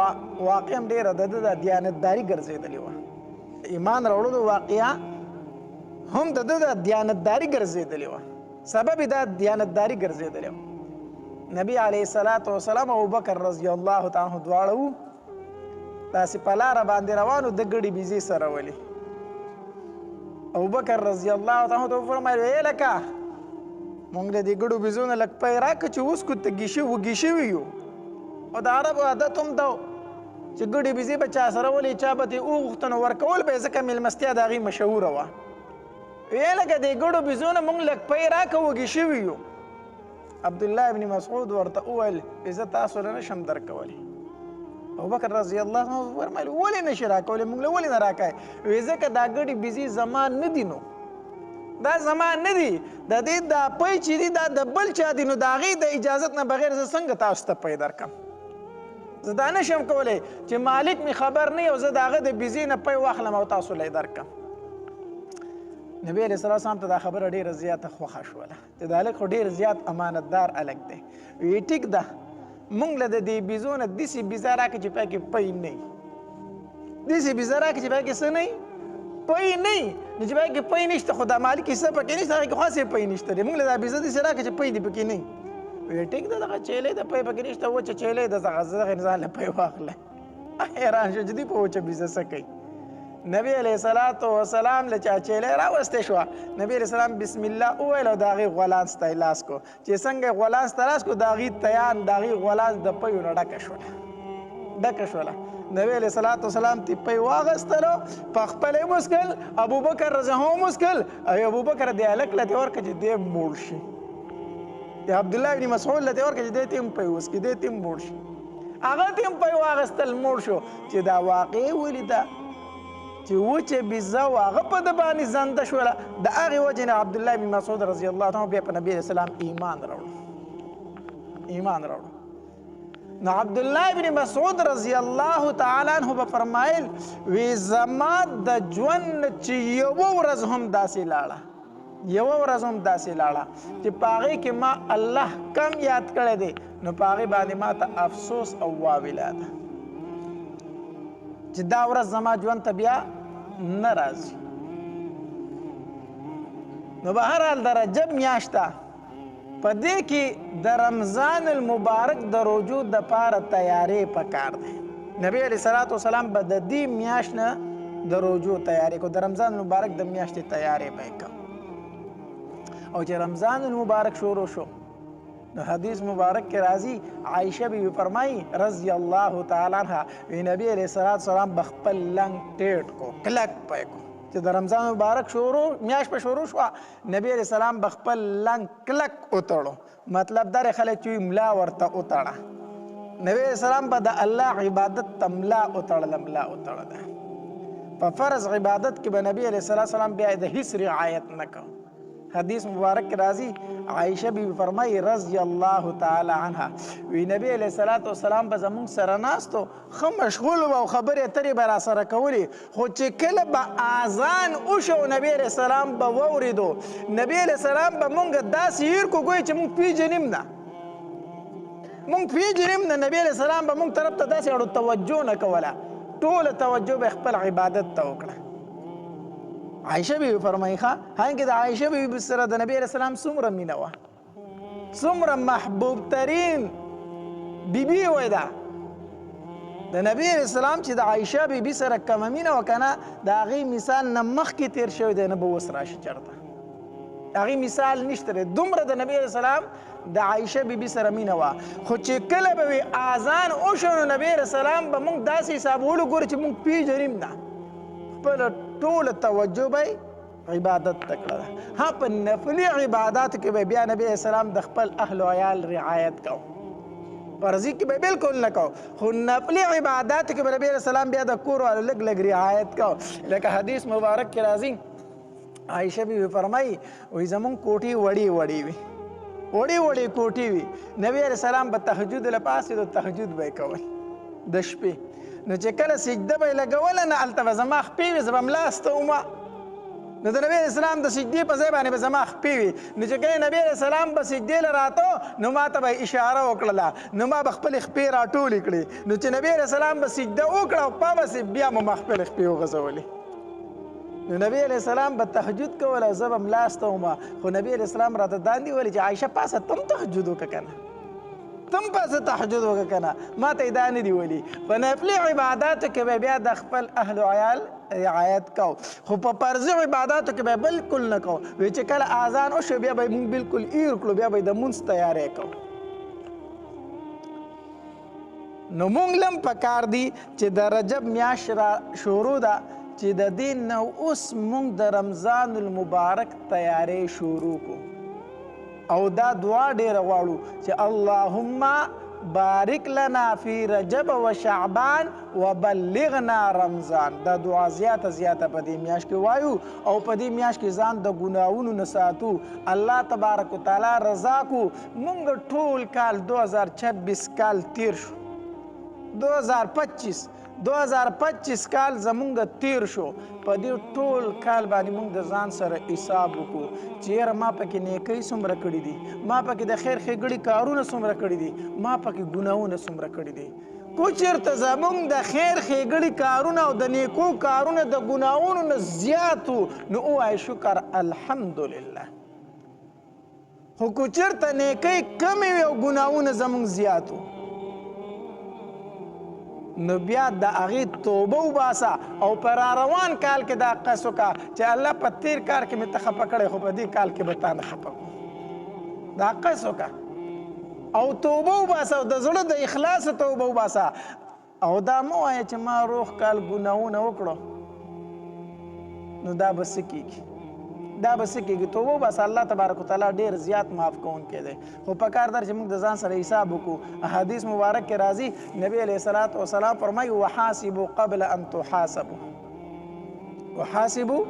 واقع هم ډېره د د دیانتداري ګرځېدلې وه. ایمان راوړلو واقعه هم د د دیانتداري ګرځېدلې وه، سبب یې دا دیانتداري ګرځېدلې وه. نبی علیه الصلاة وسلام او ابوبکر رضی الله تعالی عنه دواړه وو داسې په لاره باندې روان وو، د ګډې بیزې سره ولې. ابوبکر رضی الله تعالی عنه ته وفرمایل ای لکه مونږ د دې ګډو بیزو نه لږ پی راکړه چې اوس کو وږي شوي یو. او د عربو عادت هم دا چې ګډې بیزې به چا سره ولې چا به ترې وغوښته نو ورکول به یې ځکه میلمستیا د هغې مشهوره وه. ویې لکه دې ګډو بیزو نه مونږ لږ پی راکړه وږي شوي یو. عبدالله ابن مسعود ورته وویل زه تاسو له نشم درکولی. ابوبکر رضی الله عنه فرمایل ولې نشي راکولی، مونږ له ولې نه راکوې؟ ویې ځکه دا ګډې بیزې زما نه دي، نو دا زما نه دي، د دې دا پی چې دي دا د بل چا دي، نو د هغې د اجازت نه بغیر زه څنګه تاسو ته پی درکړم؟ زه دا نشم کولی چې مالک مې خبر نه او زه د هغه د بیزې نه پی واخلم او تاسو له یې درکړم. نبی علیه السلام ته دا خبره ډېره زیاته خوښه شوله چې دا هلک خو ډېر زیات امانتدار هلک دی. وی ټیک ده مونږ له د دې بیزو نه داسې بیزه راکړه چې پکې پی نه وي، داسې بیزه راکړه چې پکې څه نه وي، پی نه وي. نو چې پکې پی نشته خو دا مالک کیسه پکې نشته، هغې کې خاصې پی نشته دی، مونږ له دا بیزه داسې راکړه چې پی دې پکې نه وي. وی ټیک ده دغه چیلۍ د پی پکې نشته، وچه چیلۍ ده، دغه ځان له پی واخله. حیران شو چې دوی په وچه بیزه څه کوي. نبی علیه الصلاة وسلام له چا چیلۍ راوستې شوه، نبی علیه السلام بسم الله وویل او د هغې غولانځ ته یې لاس کو، چې څنګه یې غولانځ ته لاس کو د هغې تیان د هغې غولانځ د پیو نه ډکه شوله. نبی علیه الصلاة وسلام تی پی واغستلو، په خپله یې مسکل، ابوبکر رضی الله عنه مسکل، او ابوبکر دې هلک له دې ورکړه چې دی موړ شي، د عبدالله ابن مسعود له دې ورکړه چې دی ته هم پی وسکي، دی ته هم موړ شي. هغه ته هم پی واغستل، موړ شو. چې دا واقعې ولیده چې وچه بیزه و هغه په ده باندې زنده شوله، د هغې وجې نه عبدالله بن مسعود رضی الله عنه بیا په نبي علیه السلام ایمان راوړو. نو عبدالله بن مسعود رضی الله تعالی عنه به فرمایل وی زما د ژوند چې یوه ورځ هم داسې لاړه چې په هغې کې ما الله کم یاد کړی دی، نو په هغې باندې ما ته افسوس او واویلا ده چې دا ورځ زما ژوند ته بیا نه راځي. نو به هر حال د رجب میاشته په دې کې د رمضان المبارک د روجو دپاره تیارې پکار دی. نبی علیه الصلاة وسلام به د دې میاشت نه د روجو تیارې کو، د رمضان المبارک د میاشتې تیارې به یې کو. او چې رمضان المبارک شروع شو نو حدیث مبارک کې راځي، عایشه بیبي فرمایي رضی الله تعالی عنها وی نبی علیه الصلاة وسلام به خپل لنګ ټیټ کو، کلک پی کو. چې د رمضان مبارک میاشت په شروع شوه، نبی علیه السلام به خپل لنګ کلک وتړو، مطلب دا دی خلک چې ملا ورته وتړه. نبی علیه السلام به د الله عبادت ته ملا وتړله. په فرض عبادت کې به نبی علیه السلام بیا د هیڅ رعایت نه کو. حدیث مبارک کې راځي، عایشه بیبي فرمایي رضی الله تعالی عنها وی نبی علیه الصلاة وسلام به زمونږ سره ناستو، ښه مشغول و او خبرې اترې به راسره کولې، خو چې کله به اذان وشو نبی علیه السلام به واورېدو، نبی علیه السلام به مونږ داسې هیر کو ګویا چې مونږ پیژنیم نه، نبی علیه السلام به مونږ طرف ته داسې اړو توجه نه کوله، ټوله توجه به خپل عبادت ته وکړه. عایشه بیبي فرمایي هنګې د عایشه بیبي سره د نبی علیه السلام څومره مینه وه، څومره محبوب ترین بیبي وی ده د نبی علیه السلام چې د عایشه بیبي سره کومه مینه وه که نه، د هغې مثال نه مخکې تیر شوی دی، نه به اوس راشي چېرته، هغې مثال نشته دی. دومره د نبی علیه السلام د عایشه بیبي سره مینه وه. خو چې کله به وي اذان وشو نو نبی علیه السلام به مونږ داسې حسابولو ګورو چې مونږ پیژنیم نه، خپله ټوله توجه به عبادت ته کړه. ها په نفلي عباداتو کې به بیا نبی علیه السلام د خپل اهل و عیال رعایت کو، فرضي کې به بالکل نه کو خو نفلي عباداتو کې به نبي علیه السلام بیا د کور والو لږ لږ رعایت کو لکه حدیث مبارک کې راځي عایشه بیبي فرمایي وایي زمونږ کوټې وړې وړې وي وړې وړې کوټې وي نبي علیه السلام به تهجد له پاسېدو تهجد به یې کول د شپې نو چې کله سجده به یې لګوله نه هلته به زما خپې وي زه به ملاسته ومه نو د نبی علیه السلام د سجدې په ځای باندې به زما خپې وي نو چې کله نبی علیه السلام به سجدې له راته نو ما ته به اشاره وکړله نو ما به خپلې خپې راټولې کړې نو چې نبی علیه السلام به سجده وکړه او پاسې بیا مو ما خپلې خپې وغځولې نو نبی علیه السلام به تهجد کول او زه به ملاسته ومه خو نبی علیه السلام راته داندې ویلې چې عایشه پاسه تم تهجد وکړه که نه تم پاسه تهجد وکړه که نه ما ته یې دا نه دي ویلي په نفلي عباداتو کې به بیا د خپل اهل و عیال رعایت کو خو په فرضي عباداتو کې به بالکل نه کو وی چې کله اذان وشو بیا به موږ بالکل ایر کړو بیا به د مونځ تیاری کوو نو موږ لم پکار دي چې د رجب میاشت را شروع ده چې د دې نه اوس موږ د رمضان المبارک تیاری شروع کو او دا دعا ډیره غواړو چې اللهم بارک لنا فی رجب و شعبان وبلغنا رمضان دا دعا زیاته په دې میاشت کې وایو او په دې میاشت کې ځان د ګناهونو نه ساتو الله تبارک وتعالی رضا کو موږ ټول کال 2026 کال تیر شو 2025 کال زمونږ تیر شو په دې ټول کال باندې موږ د ځان سره حساب وکړو چې یاره ما پکې نیکۍ څومره کړي دي ما پکې د خیر ښېګړې کارونه څومره کړي دي ما پکې ګناهونه څومره کړي دي کو چېرته زمونږ د خیر ښېګړې کارونه او د نیکو کارونه د ګناهونو نه زیات وو نو ووایه شکر الحمدلله خو کو چېرته نیکۍ کمې وي او ګناهونه زمونږ زیات وو نو بیا د هغې توبه وباسه او په راروان کال کې دا قص وکړه چې الله په تیر کال کې مې ته خفه کړی خو په دې کال کې به تا نه خفه کړو دا قص وکړه او توبه وباسه او د زړه د اخلاصه توبه وباسه او دا مه وایه چې ما روغ کال ګناهونه وکړو نو دا به څه کېږي دا به څه کېږي توبه وباسه الله تبارک وتعالی ډېر زیات معاف کوونکی دی خو پکار ده چې موږ د ځان سره حساب وکړو حدیث مبارک کې راځي نبی علیه الصلاة والسلام فرمایي وحاسبوا قبل ان تحاسبوا وحاسبوا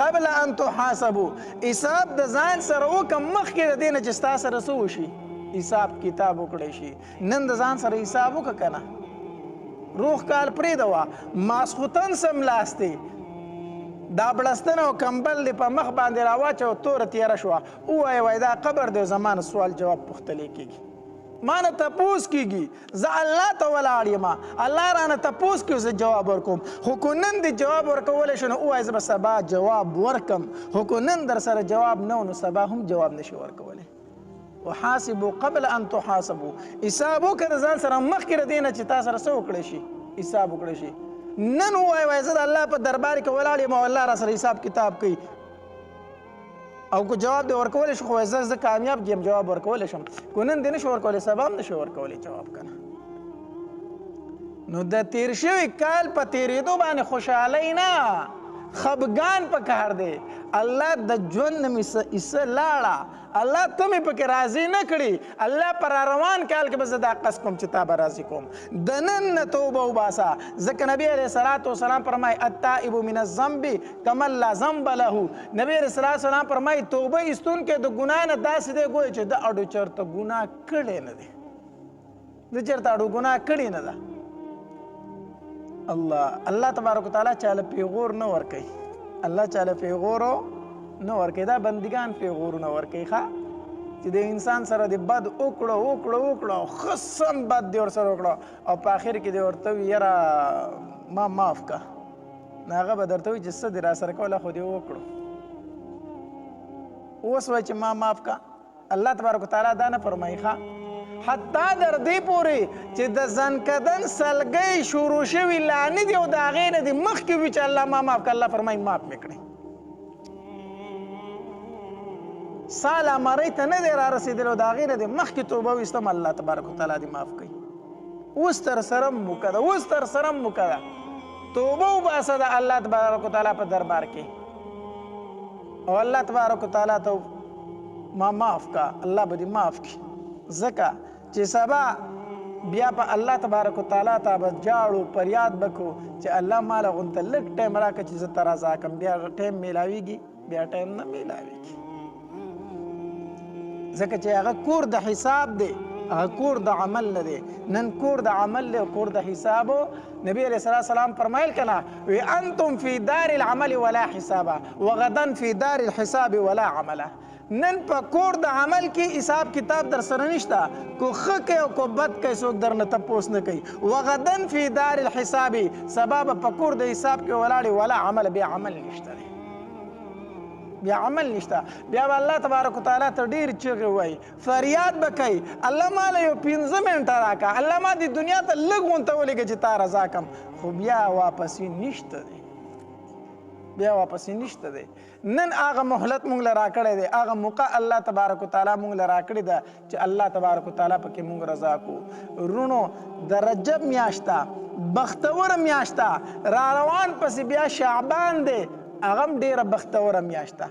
قبل ان تحاسبوا حساب د ځان سره وکړه مخکې د دې نه چې ستا سره څه وشي حساب کتاب وکړی شي نن د ځان سره حساب وکړه که نه روغ کال پرېږده ماسخوتن سملاستې دا بړستن او کمبل دې په مخ باندې راواچوه توره تیاره شوه ووایه وایي دا قبر دی زما نه سوال جواب پوښتلی کېږي ما نه تپوس کېږي زه الله ته ولاړ یم الله رانه تپوس کوي زه جواب ورکوم خو که نن دې جواب ورکولی شو نو ووایه زه به سبا جواب ورکم خو که نن در سره جواب نه و نو سبا هم جواب نشي ورکولی وحاسبوا قبل ان تحاسبوا حساب وکړه د ځان سره مخکې د دې نه چې تا سره څه وکړی شي حساب وکړی شي نن ووایه وایه زه د الله په دربار کې ولاړ یم او الله را سره حساب کتاب کوي او که جواب دې ورکولی شو خو وایه زه کامیاب یم جواب ورکولی شم که نن دې نشو ورکولی سبا هم نشو ورکولی جواب که نه نو د تیر شوي کال په تېرېدو باندې خوشحالۍ نه خفګان پکار دی الله د ژوند نه مې حصه لاړه الله ته مې پکې راضي نه کړي الله پر روان کال کې به زه دا قص کوم چې تا به راضي کوم د نن نه توبه وباسه ځکه نبي علیه الصلاة والسلام فرمایي التائب من الذنب کمن لا ذنب له نبي علیه الصلاة والسلام فرمایي توبه ایستونکی د ګناه نه داسې دی ګویي چې د اډو چېرته ګناه کړی نه دی د چېرته اډو ګناه کړې نه ده الله تبارک وتعالی چاله پیغور نه ورکوي الله چاله پیغورو نه ورکوي دا بندګان پیغورونه ورکوي ښه چې د انسان سره د بد وکړو او ښه سم بد دې ورسره وکړو او په آخر کې دې ورته وي یاره ما معاف که نو هغه به درته وي چې څه دې راسره کوله خو دې وکړو اوس وایي چې ما معاف که الله تبارک وتعالی دا نه فرمایي ښه حتی در دې پورې چې د زنکدن سلګۍ شروع شوي لا نه دي او د هغې نه دې مخکې وي چې الله ما معاف که الله فرمایي معاف مې کړې سال امرۍ ته نه دی را رسېدلی او د هغې نه دې مخکې توبه ویستم الله تبارک وتعالی دې معاف کوي اوس تر سره هم موکه ده توبه وباسه د الله تبارک وتعالی په دربار کې او الله تبارک وتعالی ته ما معاف که الله به دې معاف کړي ځکه چې سبا بیا په الله تبارک وتعالی ته به جاړو فریاد به کوو چې الله ماله غونته لږ ټایم راکړه چې زه ته رضا کړم. بیا ټایم میلاویږي؟ بیا ټایم نه میلاویږي، ځکه چې هغه کور د حساب دی، هغه کور د عمل نه دی. نن کور د عمل دی او کور د حسابو. نبی علیہ السلام فرمایل کنا وی انتم فی دار العمل ولا حسابا وغدا فی دار الحساب ولا عملا. نن په کور د عمل کې حساب کتاب در سره نشته، کو ښه کوي او کو بد کوي څوک در نه تپوس نه کوي. وغدا فی دار الحساب، سبا به په کور د حساب کې ولاړې ولا عمل، بیا عمل نشته دی، بیا عمل نشته. بیا به الله تبارک وتعالی ته ډېر چغې وایي، فریاد به کوي، الله ماله یو 15 منټه راکړه، الله ما دې دنیا ته لږ غونته ولېږه چې تا رضا کړم. خو بیا واپسې نشته دی، بیا واپسې نشته دی. نن هغه مهلت مونږ له راکړی دی، هغه موقع الله تبارک وتعالی مونږ له راکړې ده چې الله تبارک وتعالی پکې مونږ رضا کو. رونو د رجب میاشته بختوره میاشته را روان پسې بیا شعبان دی، هغه هم ډېره بختوره میاشته.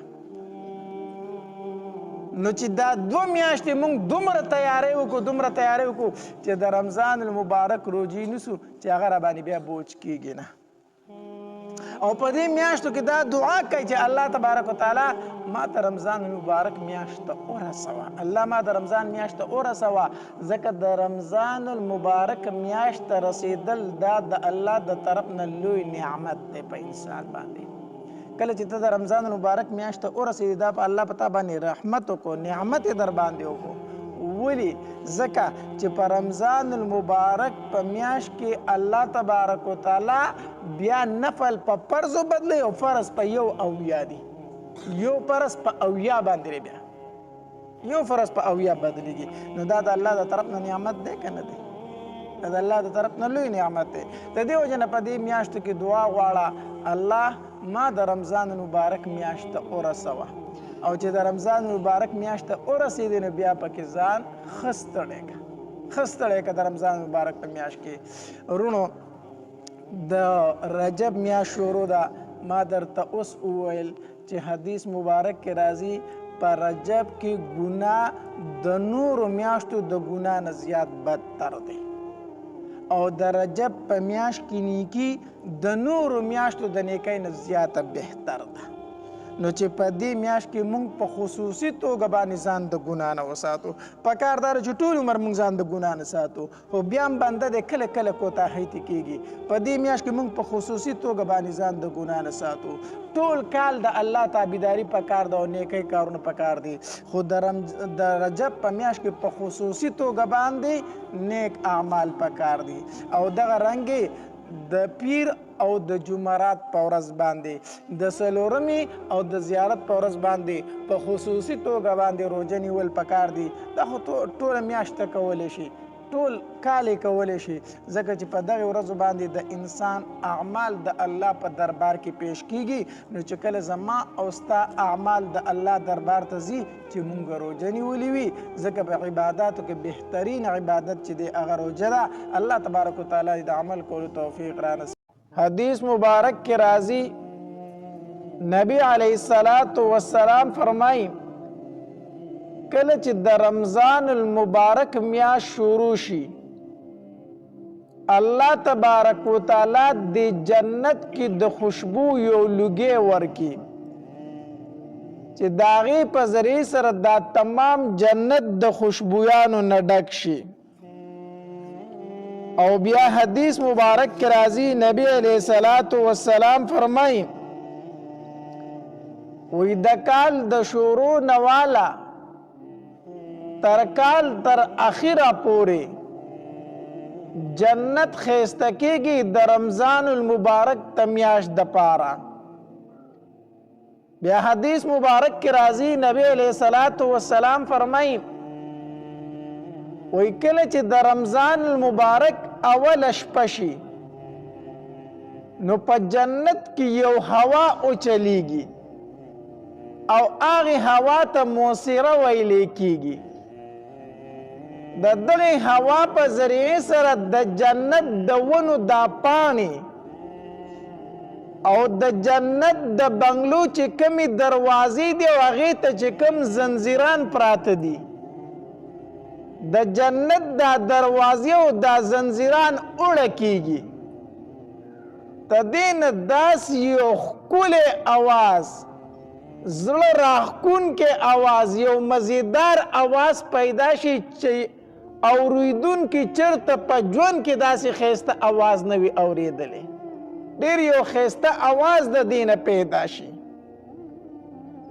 نو چې دا 2 میاشتې مونږ دومره تیاری وکړو چې د رمضان المبارک روجې نیسو چې هغه راباندې بیا بوج کېږي نه. او په دې میاشتو کې دا دعا کوي چې الله تبارک وتعالی ما ته رمضان المبارک میاشت ته ورسوه، الله ما د رمضان میاشت ته ورسوه، ځکه د رمضان المبارک میاشت ته رسېدل دا د الله د طرف نه لوی نعمت دی په انسان باندې. کله چې ته د رمضان المبارک میاشت ته ورسېدې دا په الله په تا باندې رحمت وکړو، نعمت یې در باندې وکړو. ولې؟ ځکه چې په رمضان المبارک په میاشت کې الله تبارک وتعالی بیا نفل په فرضو بدلوي او فرض په 1 اویا دی. یو فرض په 80 باندې بیا یو فرض په 80 بدلېږي. نو دا د الله د طرف نه نعمت دی که نه دی؟ دا د الله د طرف نه لوی نعمت دی. د دې وجې نه په دې میاشتو کې دعا غواړه، الله ما د رمضان المبارک میاشت ته ورسوه. او چې د رمضان المبارک میاشت ته ورسېدې نو بیا پکې ځان ښه ستړی که د رمضان المبارک په میاشت کې. رونو د رجب میاشت شروع ده. ما درته اوس وویل چې حدیث مبارک کې راځي په رجب کې ګناه د نورو میاشتو د ګناه نه زیات بدتر دی، او د رجب په میاشت کې نیکي د نورو میاشتو د نیکۍ نه زیاته بهتر ده. نو چې په دې میاشت کې مونږ په خصوصي توګه باندې ځان د ګناه نه وساتو. پکار دا چې ټول عمر مونږ ځان د ګناه نه ساتو، خو بیا هم بنده دی کله کله کوتاهۍ ته کېږي. په دې میاشت کې مونږ په خصوصي توګه باندې ځان د ګناه نه ساتو. ټول کال د الله تابعداري پکار ده او نیکۍ کارونه پکار دي، خو د رجب په میاشت کې په خصوصي توګه باندې نیک اعمال پکار دي. او دغه رنګې د پیر او د جمعرات په ورځ باندې، د څلورمې او د زیارت په ورځ باندې په خصوصي توګه باندې روژه نیول پکار دي. دا خو ټوله میاشت ته کولی شي، ټول کال یې کولی شي، ځکه چې په دغې ورځو باندې د انسان اعمال د الله په دربار کې پیش کیږي. نو چې کله زما او ستا اعمال د الله دربار ته ځي چې مونږ روژه نیولې وي، ځکه په عباداتو کې بهترین عبادت چې دی هغه روژه ده. الله تبارک وتعالی د عمل کولو توفیق رانصیب. حدیث مبارک کې راځي نبی علیه السلام فرمایي کله چې د رمضان المبارک میاشت شروع شي، الله تبارک وتعالی د جنت کې د خوشبو یو لوګی ورکي چې د هغې په ذریعې سره دا تمام جنت د خوشبویانو نه ډک شي. او بیا حدیث مبارک کې راځي نبی علیہ السلام فرمایي وی د کال د شروع نواله تر کال تر اخره پورې جنت خیسته کېږي د رمضان المبارک ته میاشت دپاره. بیا حدیث مبارک کې راځي نبی علیہ السلام فرمایي وی کله چې د رمضان المبارک اول شپه شي نو په جنت کې یو هوا اوچلیږي او هغې هوا ته موسیره ویلی کېږي. د دغې هوا په ذریعې سره د جنت د ونو دا پاڼې او د جنت د بنګلو چې کمې دروازې دي او هغې ته چې کم زنځیران پراته دي د جنت دا دروازې او دا زنځیران اوړه کیږي. تدین داس یو ښکلی اواز، زړه راښکونکی اواز، یو مزیدار اواز پیدا شي چې اورېدونکي چېرته په ژوند کې داسې ښایسته اواز نه وي اورېدلی. ډېر یو ښایسته اواز د دې نه پیدا شي.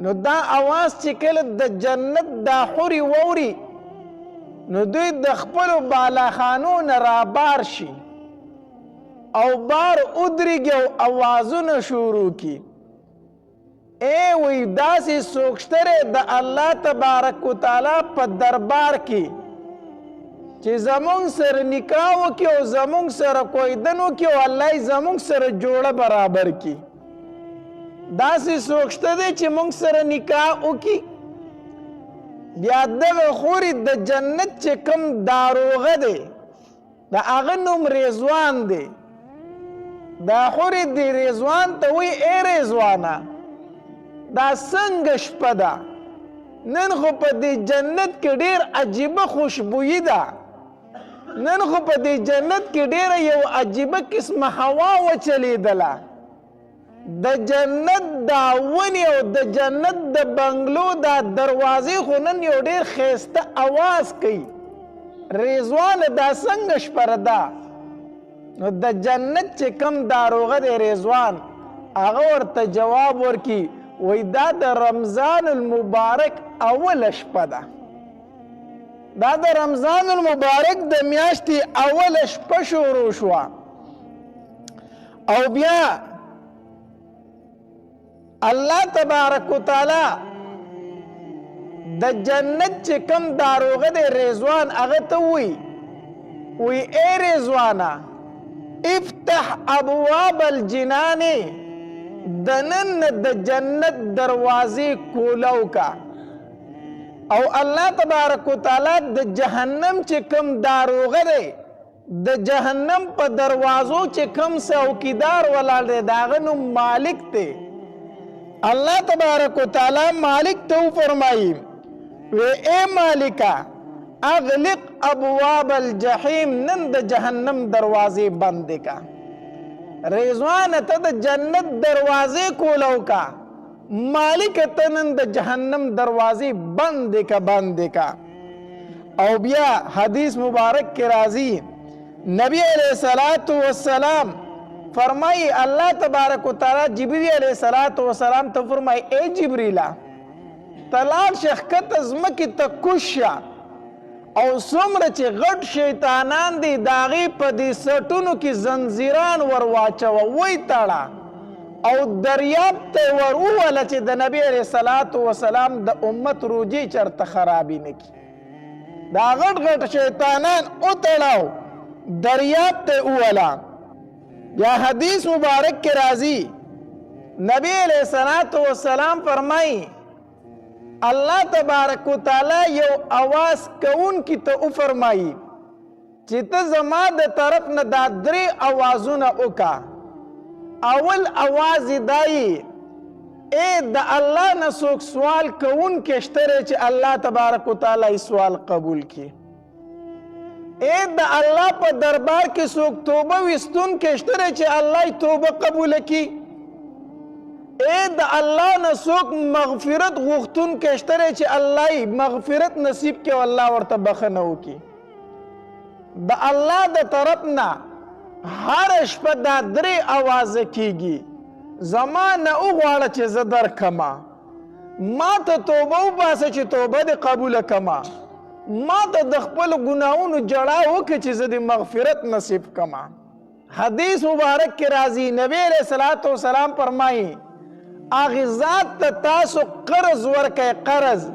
نو دا اواز چې کله د جنت دا حورې واوري نو دوی د خپلو بالاخانو نه رابار شي او بار ودرېږي او اوازونه شروع کړي. وی داسې څوک شته دی د الله تبارک وتعالی په دربار کې چې زمونږ سره نکاح وکړي او زمونږ سره کویدن وکړي او الله یې زمونږ سره جوړه برابر کړي. داسې څوک شته دی چې مونږ سره نکاح وکړي. بیا دغه خورې د جنت چې کوم داروغه دی د هغه نوم رضوان دی. دا خورې د رضوان ته وایي ای رضوانه دا څنګه شپه ده؟ نن خو په دې جنت کې ډېر عجیبه خوشبویي ده. نن خو په دې جنت کې ډېره یو عجیبه قسمه هوا وچلیدله. د جنت دا ونې او د جنت د بنګلو دا دروازې خو نن یو ډېر ښایسته اواز کوي. رضوان دا څنګه شپه ده؟ نو د جنت چې کوم داروغه دی رضوان هغه ورته جواب ورکړي وی دا د رمضان المبارک اوله شپه ده. دا د رمضان المبارک د میاشتې اوله شپه شروع شوه او بیا الله تبارک وتعالی د جنت چې کوم داروغه دی رضوان هغه ته وی ای رضوانه افتح ابواب الجنان دنن د جنت دروازې کولو کا. او الله تبارک وتعالی د جهنم چې کوم داروغه دی د جهنم په دروازو چې کوم څوکیدار ولاړ دی د هغه نوم مالک دی. الله تبارک وتعالی مالک ته وفرمایي ای مالکه اغلق ابواب الجحیم نن د جهنم دروازې بند کا. رضوان ته د جنت دروازې کولو کا، مالک ته نن د جهنم دروازې بند کا. او بیا حدیث مبارک کې راځي نبی علیہ الصلوۃ والسلام فرمائی اللہ تبارک و تعالی جبریل علیہ السلام ته فرمائی اے جبریلا تلاړ شخکت ازمکی ته کوشا او څومره چې غټ شیطانان دي د هغې په دې سټونو کې زنځیران ور واچوه وی تړه او دریاب ته ور ووله چې د نبي علیه الصلاة وسلام د امت روجې چرته خرابې نه کړي. دا غټ غټ شیطانان وتړاو دریاب ته ووله. یا حدیث مبارک کې راځي نبی علیه الصلاة وسلام فرمایي الله تبارک و تعالی یو आवाज کون کی ته فرمایي چې ته زما د طرف نه دا درې आवाजونه وکا. اول आवाज دای اے د الله نه څوک سوال کون کې شته چې الله تبارک و تعالی سوال قبول کړي. اے د الله په دربار کې څوک توبه وستون کې شته چې الله توبه قبول کړي. اے د الله نه څوک مغفرت غوښتون کې شته چې الله مغفرت نصیب کړي او الله ورته بخښنه وکړي. د الله د طرف نه هر شپه دا درې اوازه کیږي زما نه وغواړه چې زه درکړمه، ما ته توبه وباسه چې توبه دې قبوله کړمه، ما ته د خپلو ګناهونو جړا وکړه چې زه دې مغفرت نصیب کړمه. حدیث مبارک کې راځي نبی علیه الصلاة وسلام فرمایي هغې ذات ته تاسو قرض ورکئ، قرض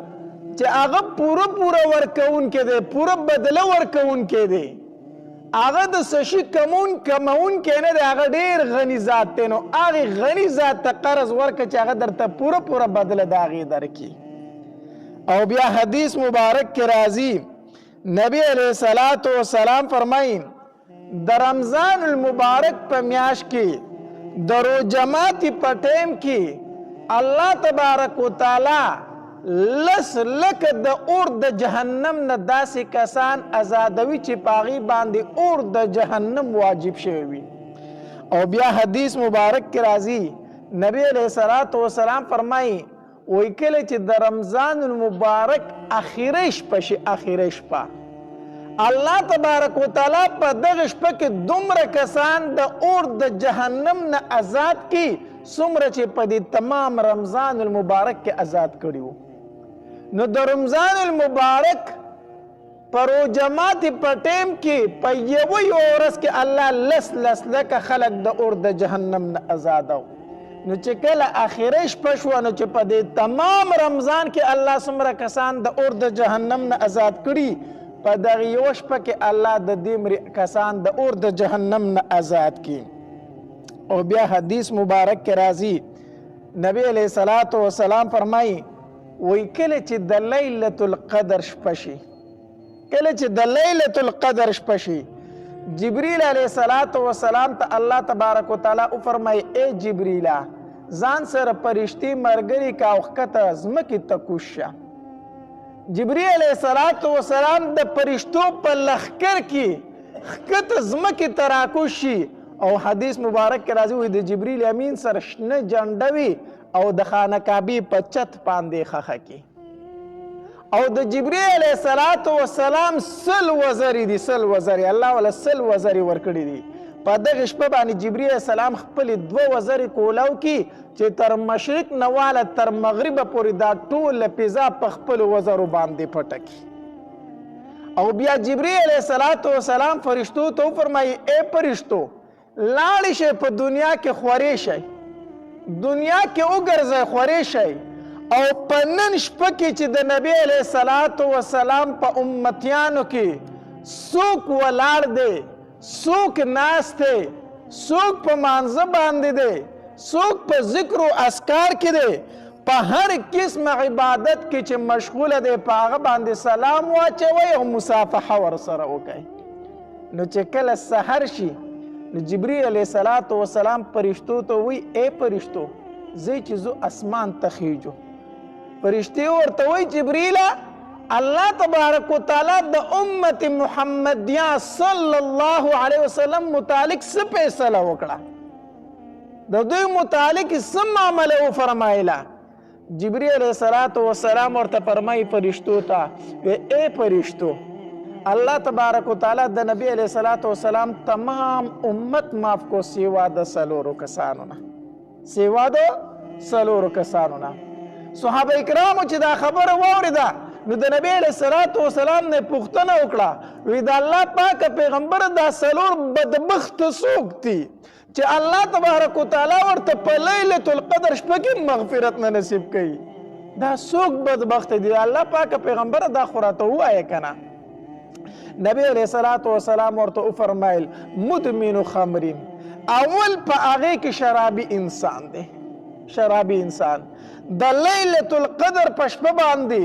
چې هغه پوره ورکوونکی دی، پوره بدله ورکوونکی دی، هغه د څه شي کموونکی نه دی، هغه ډېر غني ذات دی. نو هغې غني ذات ته قرض ورکړه چې هغه درته پوره بدله د هغې درکړي. او بیا حدیث مبارک کې راځي نبی علیه الصلاة وسلام فرمایي د رمضان المبارک په میاشت کې د روژه ماتي په ټیم کې الله تبارک و تعالی لس لکه د اور د جهنم نه داسې کسان ازادوي چې په هغې باندې اور د جهنم واجب شوی وي. او بیا حدیث مبارک کې راځي نبی علیه الصلاة والسلام فرمایي وایي کله چې د رمضان المبارک اخیری شپه شي اخیری شپه الله تبارک وتعالی په دغه شپه کې دومره کسان د اور د جهنم نه آزاد کی څومره چې په دې تمام رمضان المبارک کې آزاد کړي وو. نو د رمضان المبارک پر جماعت په ټیم کې په یوه ورځ کې الله لس لکه خلک د اور د جهنم نه آزادو. نو چې کله اخیری شپه شوه نو چې په دې تمام رمضان کې الله څومره کسان د اور د جهنم نه آزاد کړي په دغه یوه شپه کې الله د دې کسان د اور د جهنم نه آزاد کړي. او بیا حدیث مبارک کې راځي نبی علیه الصلاة والسلام فرمایي وایي کله چې د لیلة القدر شپه شي کله چې د لیلة القدر شپه شي جبریل علیه الصلاة والسلام ته الله تبارک وتعالی وفرمایي ای جبریله ځان سره فرشتي ملګري کا او ښکته ځمکې ته کوز شه. جبریل علیه الصلاة والسلام د فرشتو په لښکر کې ښکته ځمکې ته راکوز شي او حدیث مبارک کې راځي وایي د جبریل امین سره شنه جنډه وي او د خانه کعبې په چت باندې خښه کې او د جبریل علیه الصلاة والسلام 100 وزرې دي 100 وزرې الله ولا 100 وزرې ورکړي دي. په دغه شپه باندې جبریل علیه السلام خپلې 2 وزرې کولاو کې چې تر مشرق نه واله تر مغربه پورې دا ټوله فضا په خپلو وزرو باندې پټه کړي. او بیا جبریل علیه الصلاة والسلام فرشتو ته وفرمایي ای فرشتو لاړې شئ په دنیا کې خورې شئ دنیا کې وګرځئ خورې شئ او په نن شپه کې چې د نبی علیه الصلاة والسلام په امتیانو کې څوک ولاړ دی څوک ناست دی څوک په مانځه باندې دی څوک په ذکر و اذکار کې دی په هر قسم عبادت کې چې مشغوله دی په هغه باندې سلام واچوئ او مصافحه ورسره وکئ. نو چې کله سحر شي نو جبریل علیه الصلاة والسلام فرشتو ته وایي ای فرشتو زه چې زو اسمان ته خیجو فرشتې ورته وایي جبریله الله تبارک وتعالی د امت محمدیه صلی الله علیه وسلم متعلق څه فیصله وکړه د دوی متعلق څه معامله وفرمایله. جبریل علیه الصلاة والسلام ورته فرمایي فرشتو ته ای فرشتو الله تبارک وتعالی د نبی علیه الصلاة والسلام تمام امت معاف کو سیوا د څلورو کسانو نه صحابه کرامو چې دا خبره واورېده نو د نبی علیه الصلاة والسلام نه پوښتنه وکړه وی د الله پاک پیغمبر دا څلور بدبخت څوک دي چې الله تبارک وتعالی ورته په لیلة القدر شپه کې مغفرت نه نصیب کوي دا څوک بدبخت دي الله پاک پیغمبر دا خو راته ووایه که نه. نبی علیه الصلاة والسلام ورته وفرمایل مدمن خمر اول په هغې کې شرابي انسان دی شرابي انسان د لیلة القدر په شپه باندې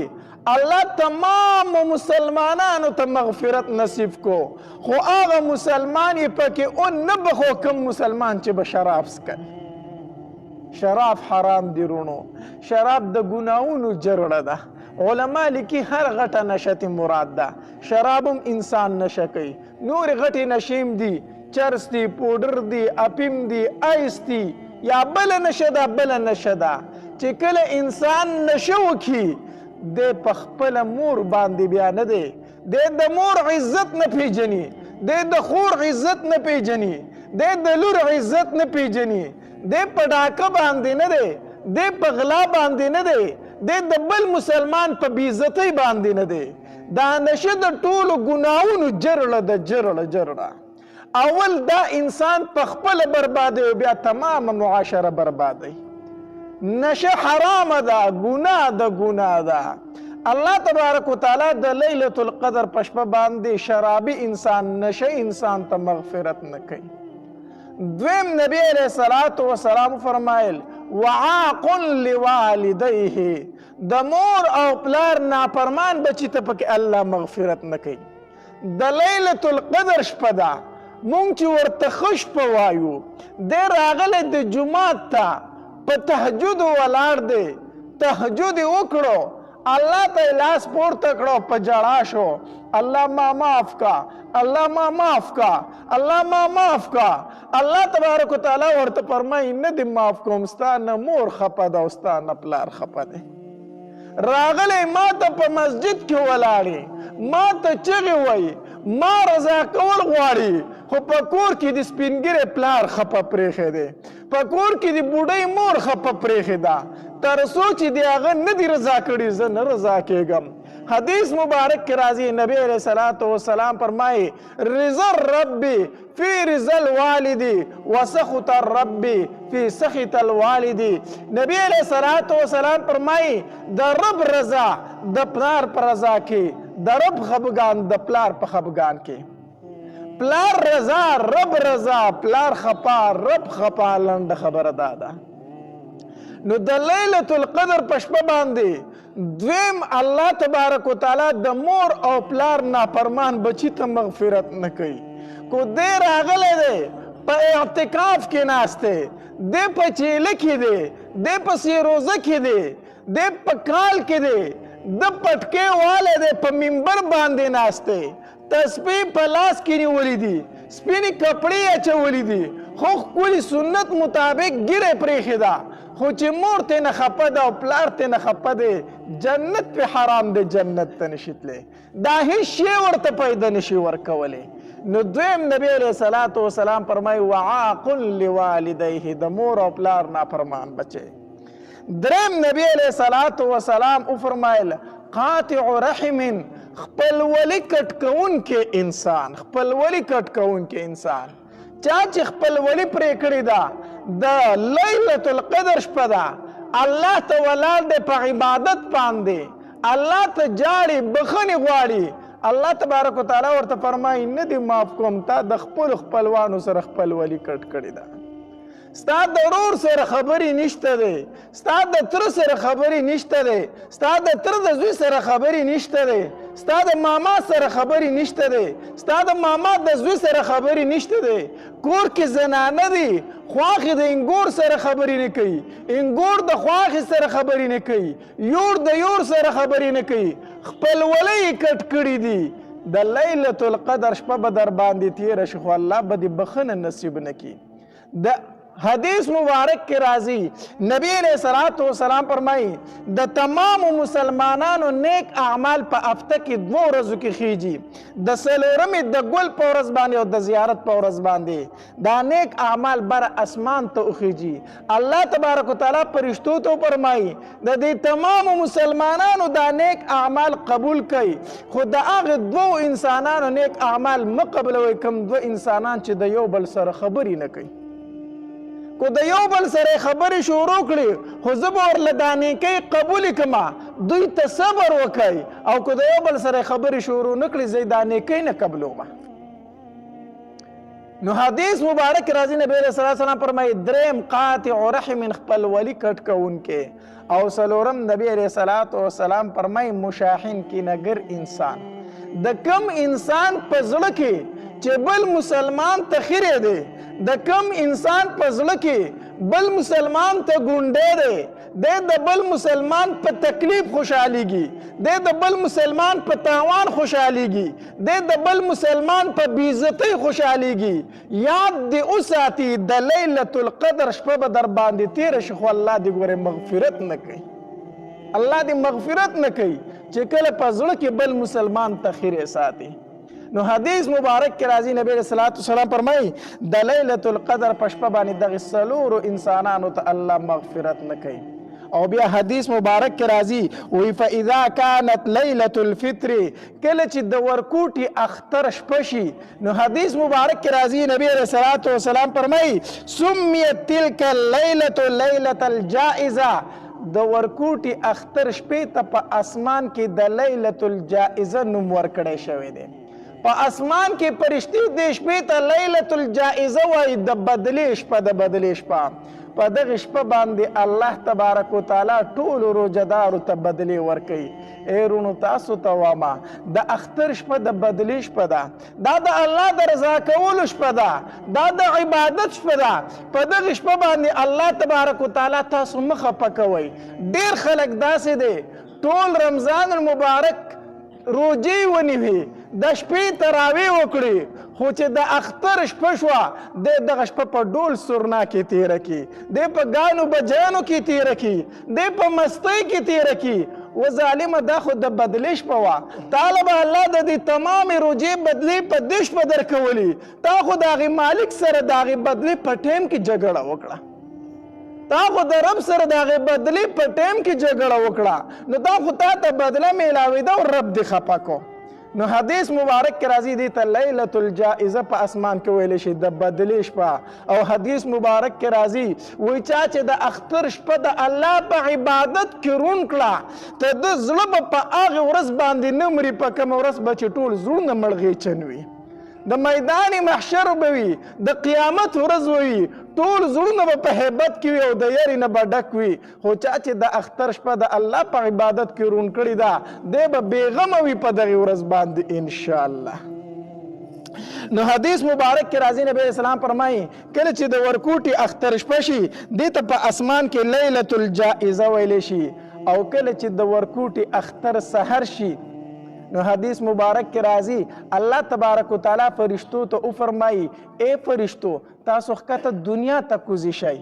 الله تمام مسلمانانو ته مغفرت نصیب کو خو هغه مسلمان یې پکې اون نه بخو کم مسلمان چې به شراب څکي. شراب حرام دی رونو شراب د ګناهونو جرړه ده علما لیکي هر غټه نشته مراد ده شرابم انسان نشه کوي نور غټې نشیم دي چرس دی پوډر دی اپیم دی ایس دی یا بل نشه ده بل نشه ده چې کله انسان نشه وکړي د په خپله مور باندې بیا نه دی د مور عزت نه پیژني د خور عزت نه پیژني د لور عزت نه پیژني د په ډاکه باندې نه دی د په غلا باندې نه دی د بل مسلمان په بېعزتۍ باندې نه دی دا نشه د ټولو ګناهونو جرړه اول دا انسان په خپله بربادوي او بیا تمامه معاشره بربادوي. نشه حرامه ده ګناه ده الله تبارک وتعالی د لیلة القدر په شپه باندې شرابي انسان نشه انسان ته مغفرت نه کوي. دویم نبی علیه الصلاة والسلام فرمایل وعاق لوالدیه د مور او پلار نافرمان بچی ته پکې الله مغفرت نه کوي. د لیلة القدر شپه ده مونږ چې ورته ښه شپه وایو دی راغلی د جومات ته په تهجد ولاړ دی تهجد یې وکړو الله ته لاس پورته کړو په جړا شو الله ما معاف کا الله ما معاف کا الله ما معاف کا الله تبارک وتعالی ورته فرمایي نه دې معاف کوم ستا نه مور خفه ده او ستا نه پلار خفه دی راغلی ما ته په مسجد کې ولاړې ما ته چغې وایي ما رضا کول غواړي خو په کور کې د سپینګیرې پلار خفه پرېښی دی په کور کې د بوډۍ مور خفه پرېښې ده تر څو چې د هغه نه دي رضا کړي زه نه رضا کېږم حدیث مبارک کې راځي نبی علیہ الصلوۃ والسلام فرمایي رضا الرب فی رضا الوالد وسخط الرب فی سخط الوالد نبی علیہ الصلوۃ والسلام فرمایي د رب رضا د پلار پر رضا کې د رب خفګان د پلار په خفګان کې پلار رضا رب رضا پلار خپا رب خپا لنډه خبره ده نو د لیلۃ القدر په شپه باندې دویم الله تبارک وتعالی د مور او پلار نافرمان بچی ته مغفرت نه کوي کو دې راغلی دی په اعتکاف کې ناسته دی په چیله کې دی دی په سیروزه کې دی دی په کال کې دی د پټکې والی دی په منبر باندې ناسته تسبیح په لاس کې نیولي دي سپینې کپړې اچولي دي خو ښکلي سنت مطابق ګیرې پرېښې ده خو چې مور ته نه خفه ده او پلار ته نه خفه دی جنت پې حرام دی جنت ته نشي تللی دا هیڅ شی ورته پیدا نشي ورکولی نو دویم نبی علیہ الصلوۃ والسلام فرمایي وعاق لوالدیه د مور او پلار نافرمان بچی دریم نبی علیہ الصلوۃ والسلام وفرمایل قاطع رحم خپلولي کټ کوونکی انسان خپلولي کټ کوونکی انسان چا چې خپلولي پرې کړې ده د لیلۃ القدر شپه ده الله ته ولاړ دی په عبادت باندې الله ته جاړي بخښنې غواړي الله تبارک وتعالی ورته فرمایي نه دې معاف کوم تا د خپلو خپلوانو سره خپلولي کټ کړې ده ستا د ورور سره خبرې نشته دی ستا د تره سره خبرې نشته دی ستا د تره د زوی سره خبرې نشته دی ستا د ماما سره خبرې نشته دی ستا د ماما د زوی سره خبرې نشته دی کور کې زنانه دي خواښې د انګور سره خبرې نه کوي انګور د خواښې سره خبرې نه کوي یور د یور سره خبرې نه کوي خپلولی یې کټ کړي دي د لیلۃ القدر شپه به در باندې تېره شي خو الله به دې بخښنه نصیب نه کړي د حدیث مبارک کې راځي نبی علیہ الصلوۃ والسلام فرمایي د تمام مسلمانانو نیک اعمال په هفته کې 2 ورځو کې خیږي د څلورمې د ګل په ورځ باندې او د زیارت په ورځ باندې دا نیک اعمال بر اسمان ته وخیږي الله تبارک وتعالی فرشتو ته فرمایي د دې تمام مسلمانانو دا نیک اعمال قبول کړي خو د هغه 2 انسانانو نیک اعمال مقبلوي کوم 2 انسانان چې د یو بل سره خبرې نه کوي کو د یو بل سره خبرې شروع کړي خو زه به ورله دا نیکۍ قبولې کړمه دوی ته صبر وکړئ او که د یو بل سره خبرې شروع نه کړي زه دا نیکۍ نه قبلومه نو حدیث مبارک راځي نبی علیہ السلام فرمایي دریم قاطع رحم خپلولي کټ کوونکی او څلورم نبی علیہ السلام فرمایي مشاحن کینهګر انسان د کم انسان په زړه کې چې بل مسلمان ته خیرې دی د کم انسان په زړه کې بل مسلمان ته ګونډی دی د بل مسلمان په تکلیف خوشحالیږي د بل مسلمان په تاوان خوشحالیږي د بل مسلمان په بېعزتۍ خوشحالیږي یاد دې وساتي د لیلۃ القدر شپه به در باندې تېره شي خو الله دې ګورې مغفرت نه کوي الله دې مغفرت نه کوي چې کله په زړه کې بل مسلمان ته خیرې ساتي نو حدیث مبارک کې راځي نبی علیہ الصلوۃ والسلام فرمایي د لیلۃ القدر په شپه باندې دغه څلورو انسانانو ته الله مغفرت نه کوي او بیا حدیث مبارک کې راځي وی فاذا كانت لیلۃ الفطر کله چې د ورکوټي اختر شپه شي نو حدیث مبارک کې راځي نبی علیہ الصلوۃ والسلام فرمایي سمیت تلک اللیلۃ لیلۃ الجائزه د ورکوټي اختر شپې ته په اسمان کې د لیلۃ الجائزه نوم ورکړی شوی دی په اسمان کې فرشتي د شپې ته لیلۃ الجائزه وایي د بدلې شپه د بدلې شپه په دغه شپه باندې الله تبارک وتعالی ټولو روژهدارو ته بدلې ورکوي ای رونو تاسو ته واما د اختر شپه د بدلې شپه ده دا د الله د رضا کولو شپه ده دا د عبادت شپه ده په دغه شپه باندې الله تبارک وتعالی تاسو مه خفه کوئ ډېر خلک داسې دی ټول رمضان المبارک روجې ونیوي، د شپې تراویح وکړي، خو چې د اختر شپه شوه دی دغه شپه په ډول سرنا کې تېره کړي، دی په ګانو بجانو کې تېره کړي، دی په مستۍ کې تېره کړي. و ظالمه دا خو د بدلې شپه وه، تاله به الله د دې تمامې روجې بدلې په دې شپه درکولي، تا خو د هغې مالک سره د هغې بدلې په ټایم کې جګړه وکړه، تا خو د رب سره د هغې بدلې په ټایم کې جګړه وکړه، نو دا خو تا ته بدله میلاوېده او رب دې خفه کو. نو حدیث مبارک کې راځي دې ته لیلة الجائزه په اسمان کې ویلی شي، د بدلې شپه. او حدیث مبارک کې راځي وایي چا چې د اختر شپه د الله په عبادت کې رون کړه، ته د زړه به په هغې ورځ باندې نه مري، په کومه ورځ به چې ټول زړونه مړغېچن وي، د میدان محشر به وي، د قیامت ورځ وي، ټول زړونه به په هیبت کې وي او د یاري نه به ډک وي. خو چا چې د اختر شپه د الله په عبادت کې رون کړې ده دی به بېغمه وي په دغې ورځ باندې انشاءالله. نو حدیث مبارک کې راځي نبی اسلام فرمایي کله چې د ورکوټي اختر شپه شي دې ته په اسمان کې لیلة الجائزه ویلی شي، او کله چې د ورکوټي اختر سحر شي نو حدیث مبارک کې راځي الله تبارک وتعالی فرشتو ته وفرمایي ای فرشتو تاسو ښکته دنیا ته کوزی شئ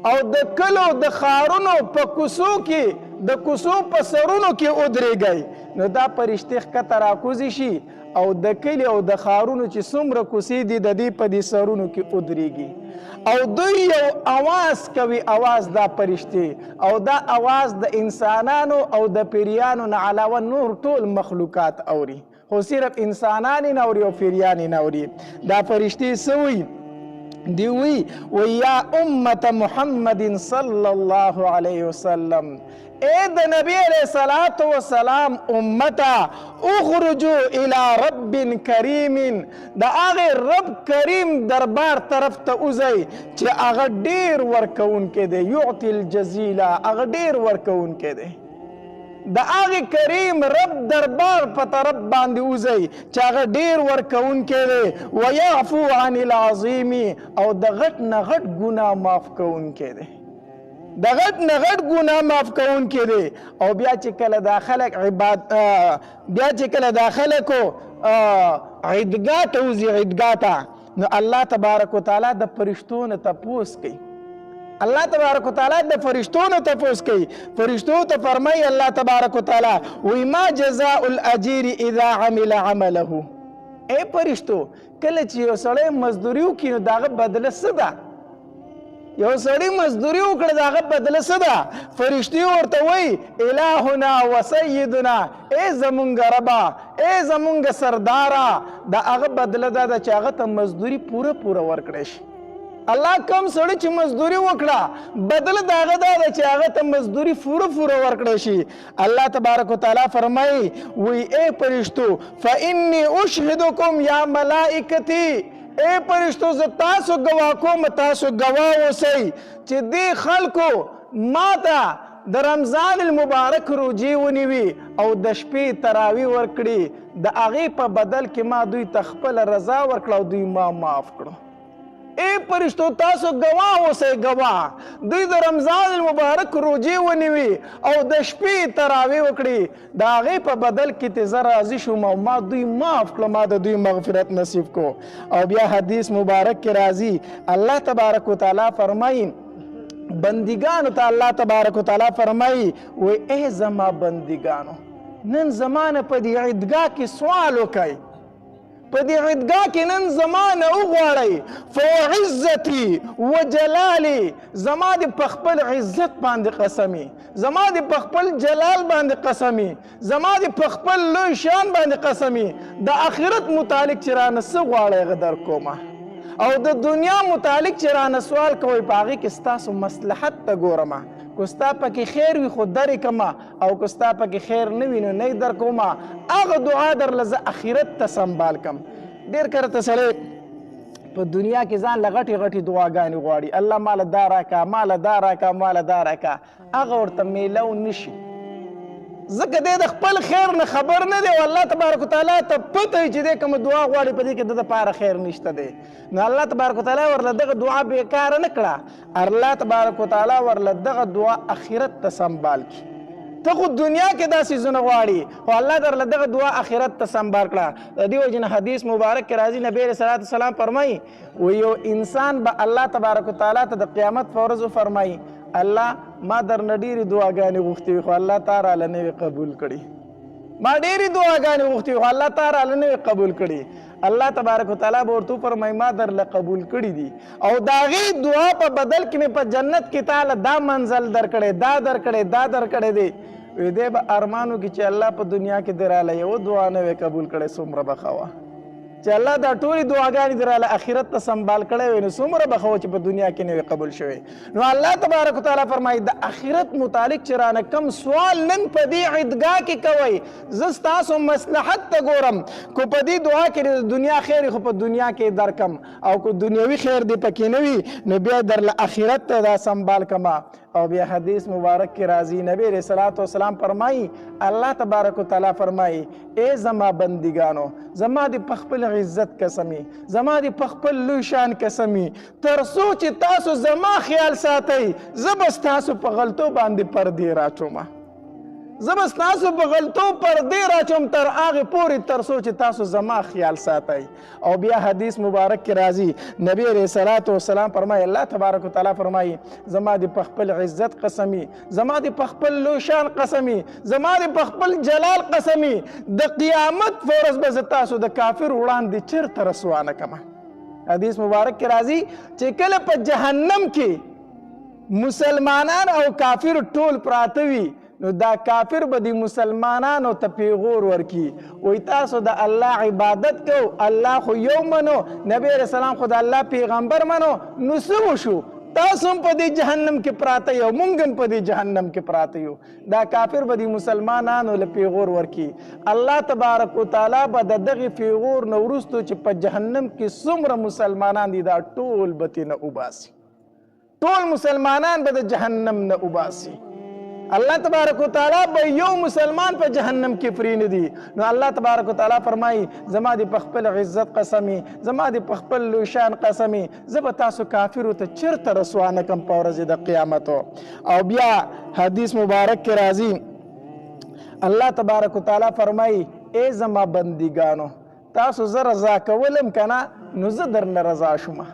او د کلو د ښارونو په کوڅو کې د کوڅو په سرونو کې ودرېږئ. نو دا فرشتې ښکته راکوزی شي او د کلي او د ښارونو چې څومره کوڅې دي د دې په دې سرونو کې ودرېږي، او دوی یو اواز کوي، اواز دا فرشتې، او دا اواز د انسانانو او د پیریانو نه علاوه نور ټول مخلوقات اوري، خو صرف انسانان نه اوري او پیریان نه اوري. دا فرشتې څه وایي؟ دی وی یا امت محمد صلی الله علیه وسلم، اے د نبی علیہ الصلوۃ والسلام امتا اخرجوا الى رب کریم، د هغې رب کریم دربار طرف ته وځئ چې هغه ډېر ورکوونکی دی، یعطي الجزیله، هغه ډېر ورکوونکی دی. د هغې کریم رب دربار په طرف باندې وځئ چې هغه ډېر ورکوونکی دی، ویعفو عن العظیم، او د غټ نه غټ ګناه معاف کوونکی دی، د غټ نه غټ ګناه معاف کوونکی دی. او بیا چې کله دا خلک بیا چې کله دا خلکو عیدګاه ته وځي، عیدګاه ته، نو الله تبارک وتعالی د فرشتو نه تپوس کوي، الله تبارک وتعالی د فرشتو نه تپوس کوي. فرشتو ته فرمایي الله تبارک وتعالی وی ما جزاء الاجیر اذا عمل عمله، ای فرشتو کله چې یو سړی مزدوري وکړي نو د هغه بدله څه ده؟ یو سړی مزدوري وکړه د هغه بدله څه ده؟ فرشتي ورته وایي الهنا و سیدنا، ای زمونږ ربا، ای زمونږ سرداره، د هغه بدله دا ده چې هغه ته مزدوري پوره پوره ورکړی شي. الله کم سړی چې مزدوري وکړه بدله د هغه دا ده چې هغه ته مزدوري پوره پوره ورکړی شي. الله تبارک وتعالی فرمایي وی ای فرشتو فانی اشهدکم یا ملائکتی، اے فرشتو زه تاسو ګواه کوم، تاسو ګواه اوسئ چې دې خلکو ما ته د رمضان المبارک روجې ونیوي او د شپې تراویح ورکړي، د هغې په بدل کې ما دوی ته خپله رضا ورکړه او دوی ما معاف کړو. اے فرشتو تاسو ګواه اوسئ، ګواه، دوی د رمضان المبارک روجې ونیوي او د شپې تراویح وکړي، د هغې په بدل کې ته زه راضي شوم او ما دوی معاف کړه، ما د دوی مغفرت نصیب کو. او بیا حدیث مبارک کې راځي الله تبارک وتعالی فرمایي بندګانو ته، الله تبارک وتعالی فرمایي وی ای زما بندګانو نن زمانه په دې عیدګاه کې سوال وکئ، په دې عیدګاه کې نن زمانه وغواړئ، فوعزتي وجلالي، زما دې په خپل عزت باندې قسمي، زما دې په خپل جلال باندې قسمي، زما دې په خپل لوی شان باندې قسمي، د آخرت متعلق چې رانه څه غواړئ هغه در کومه، او د دنیا متعلق چې رانه سوال کوئ په هغې کې ستاسو مصلحت ته ګورمه، که ستا پکې خیر وي خو درې کمه، او که ستا پکې خیر نه وي نو نه یې در کومه، هغه دعا درله زه آخرت ته سنبال کم. ډېر کله سړی په دنیا کې ځان له غټې غټې دعاګانې غواړي، الله ماله دا راکه، ماله دا راکه، ماله دا راکه، هغه ورته میلو نشي، ځکه دی د خپل خیر نه خبر نه دی او الله تبارک وتعالی ته پته وي چې دی کومه دعا غواړي په دې کې د دپاره خیر نشته دی. نو الله تبارک وتعالی ورله دغه دعا بېکاره نه کړه، الله تبارک وتعالی ورله دغه دعا آخرت ته سنبال کړي. ته خو دنیا کې دا سیزونه غواړي خو الله درله دغه دعا آخرت ته سنبال کړه. د دې وجې نه حدیث مبارک کې راځي نبی علیه صلات وسلام فرمایي و یو انسان به الله تبارک وتعالی ته د قیامت په ورځ وفرمایي الله ما درنه ډېرې دعاګانې غوښتې وي خو الله تا راله نه وي قبول کړي. ما ډېرې دعاګانې غوښتې وي خو الله تا راله نه وي قبول کړي. الله تبارک وتعالی به ورته وفرمایي ما درله قبول کړي دي او د هغې دعا په بدل کې مې په جنت کې تاله دا منزل درکړی دا درکړی دی. وی دی به ارمانو کې چې الله په دنیا کې دې راله یوه دعا نه وی قبول کړی څومره به ښه وه چې الله دا ټولې دعاګانې دې راله آخرت ته سنبال کړی وی نو څومره به ښه وه چې په دنیا کې نه وي قبول شوی. نو الله تبارک وتعالی فرمایي د آخرت متعلق چې رانه کم سوال نن په دې عیدګاه کې کوئ زه ستاسو مصلحت ته ګورم کو په دې دعا کې د دنیا خیر خو په دنیا کې درکم او کو دنیوي خیر دې پکې نه وي نو بیا درله آخرت ته دا سنبال کما. او بیا حدیث مبارک کې راځي نبی علیہ الصلوۃ والسلام فرمایي الله تبارک وتعالی فرمایي ای زما بندګانو زما د خپل عزت قسمی زما د خپل لوی شان قسمی تر څو چې تاسو زما خیال ساتئ زه به ستاسو په غلطو باندې پردې راچومه زه به ستاسو په غلطو پردې راچوم تر هغې پورې تر څو چې تاسو زما خیال ساتئ. او بیا حدیث مبارک کې راځي نبی علیہ الصلوۃ والسلام فرمایي الله تبارک وتعالی فرمایي زما د خپل عزت قسمی زما د خپل لوی شان قسمی زما د خپل جلال قسمی د قیامت په ورځ به زه تاسو د کافر وړاندې چېرته رسوا نه کړمه. حدیث مبارک کې راځي چې کله په جهنم کې مسلمانان او کافر ټول پراته وي نو دا کافر به د مسلمانانو ته پیغور ورکي وایي تاسو د الله عبادت کو الله خو یو منو نبی علیہ السلام خو د الله پیغمبر منو نو څه وشو تاسو هم په دې جهنم کې پراته یو مونږ هم په دې جهنم کې پراته یو. دا کافر به د مسلمانانو له پیغور ورکي الله تبارک وتعالی به د دغې پیغور نه وروستو چې په جهنم کې څومره مسلمانان دي دا ټول به ترې نه وباسي ټول مسلمانان به د جهنم نه وباسي. الله تبارک وتعالی به یو مسلمان په جهنم کې پرې نه دي. نو الله تبارک وتعالی فرمایي زما د خپل عزت قسمی زما د خپل لوی شان قسمی زه به تاسو کافرو ته چېرته رسوا نه کړم په ورځې د قیامتو. او بیا حدیث مبارک کې راځي الله تبارک وتعالی فرمایي ای زما بندګانو تاسو زه رضا کولم که نه نو زه درنه رضا شومه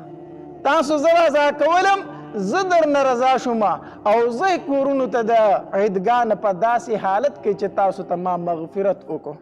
تاسو زه رضا کولم زه درنه رضا شومه او زه کورونو ته د عیدګاه نه په داسې حالت کې چې تاسو ته ما مغفرت وکړو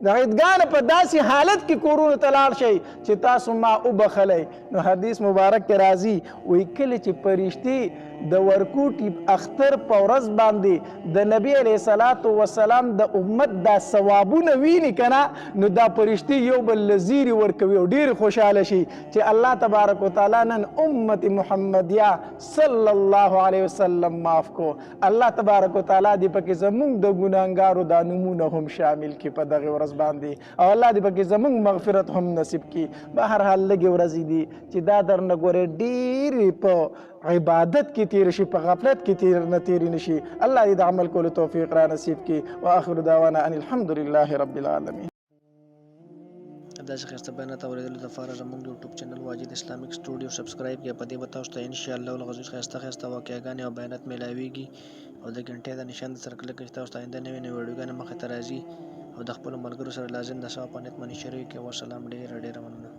د عیدګاه نه په داسې حالت کې کورونو ته لاړ شئ چې تاسو ما وبخلی. نو حدیث مبارک کې راځي وایي کله چې فرشتې د ورکوټي اختر په ورځ باندې د نبی علیه صلات وسلام د امت دا ثوابونه ویني که نه نو دا فرشتې یو بل له زیري ورکوي او ډېرې خوشحاله شي چې الله تبارک وتعالی نن امت محمدیه صلی الله علیه وسلم معاف کو. الله تبارک وتعالی دې پکې زمونږ د ګناهګارو دا نومونه هم شامل کړي په دغې ورځ باندې او الله دې پکې زمونږ مغفرت هم نصیب کړي. به هر حال لږې ورځې دي چې دا درنه ګورې ډېرې په عبادت کی تیر شي په غفلت کی تیر نه تیر نشي. الله دې د عمل کولو توفیق را نصیب کړي. واخر دعوانا ان الحمد لله رب العالمین. داسې ښایسته بیانات اورېدلو لپاره زموږ یوټیوب چینل واجد اسلامیک سټوډیو سبسکرایب کړئ. په دې به تاسو ته انشاءالله العزیز ښایسته واقعګانې او بیانات میلاویږي او د غنټې د نشان سره کلک کړئ چې تاسو ته آینده نوې ویډیوګانې مخې ته راځي او د خپلو ملګرو سره لازم د ثواب په نیت باندې شریک کړئ. والسلام ډېره مننه.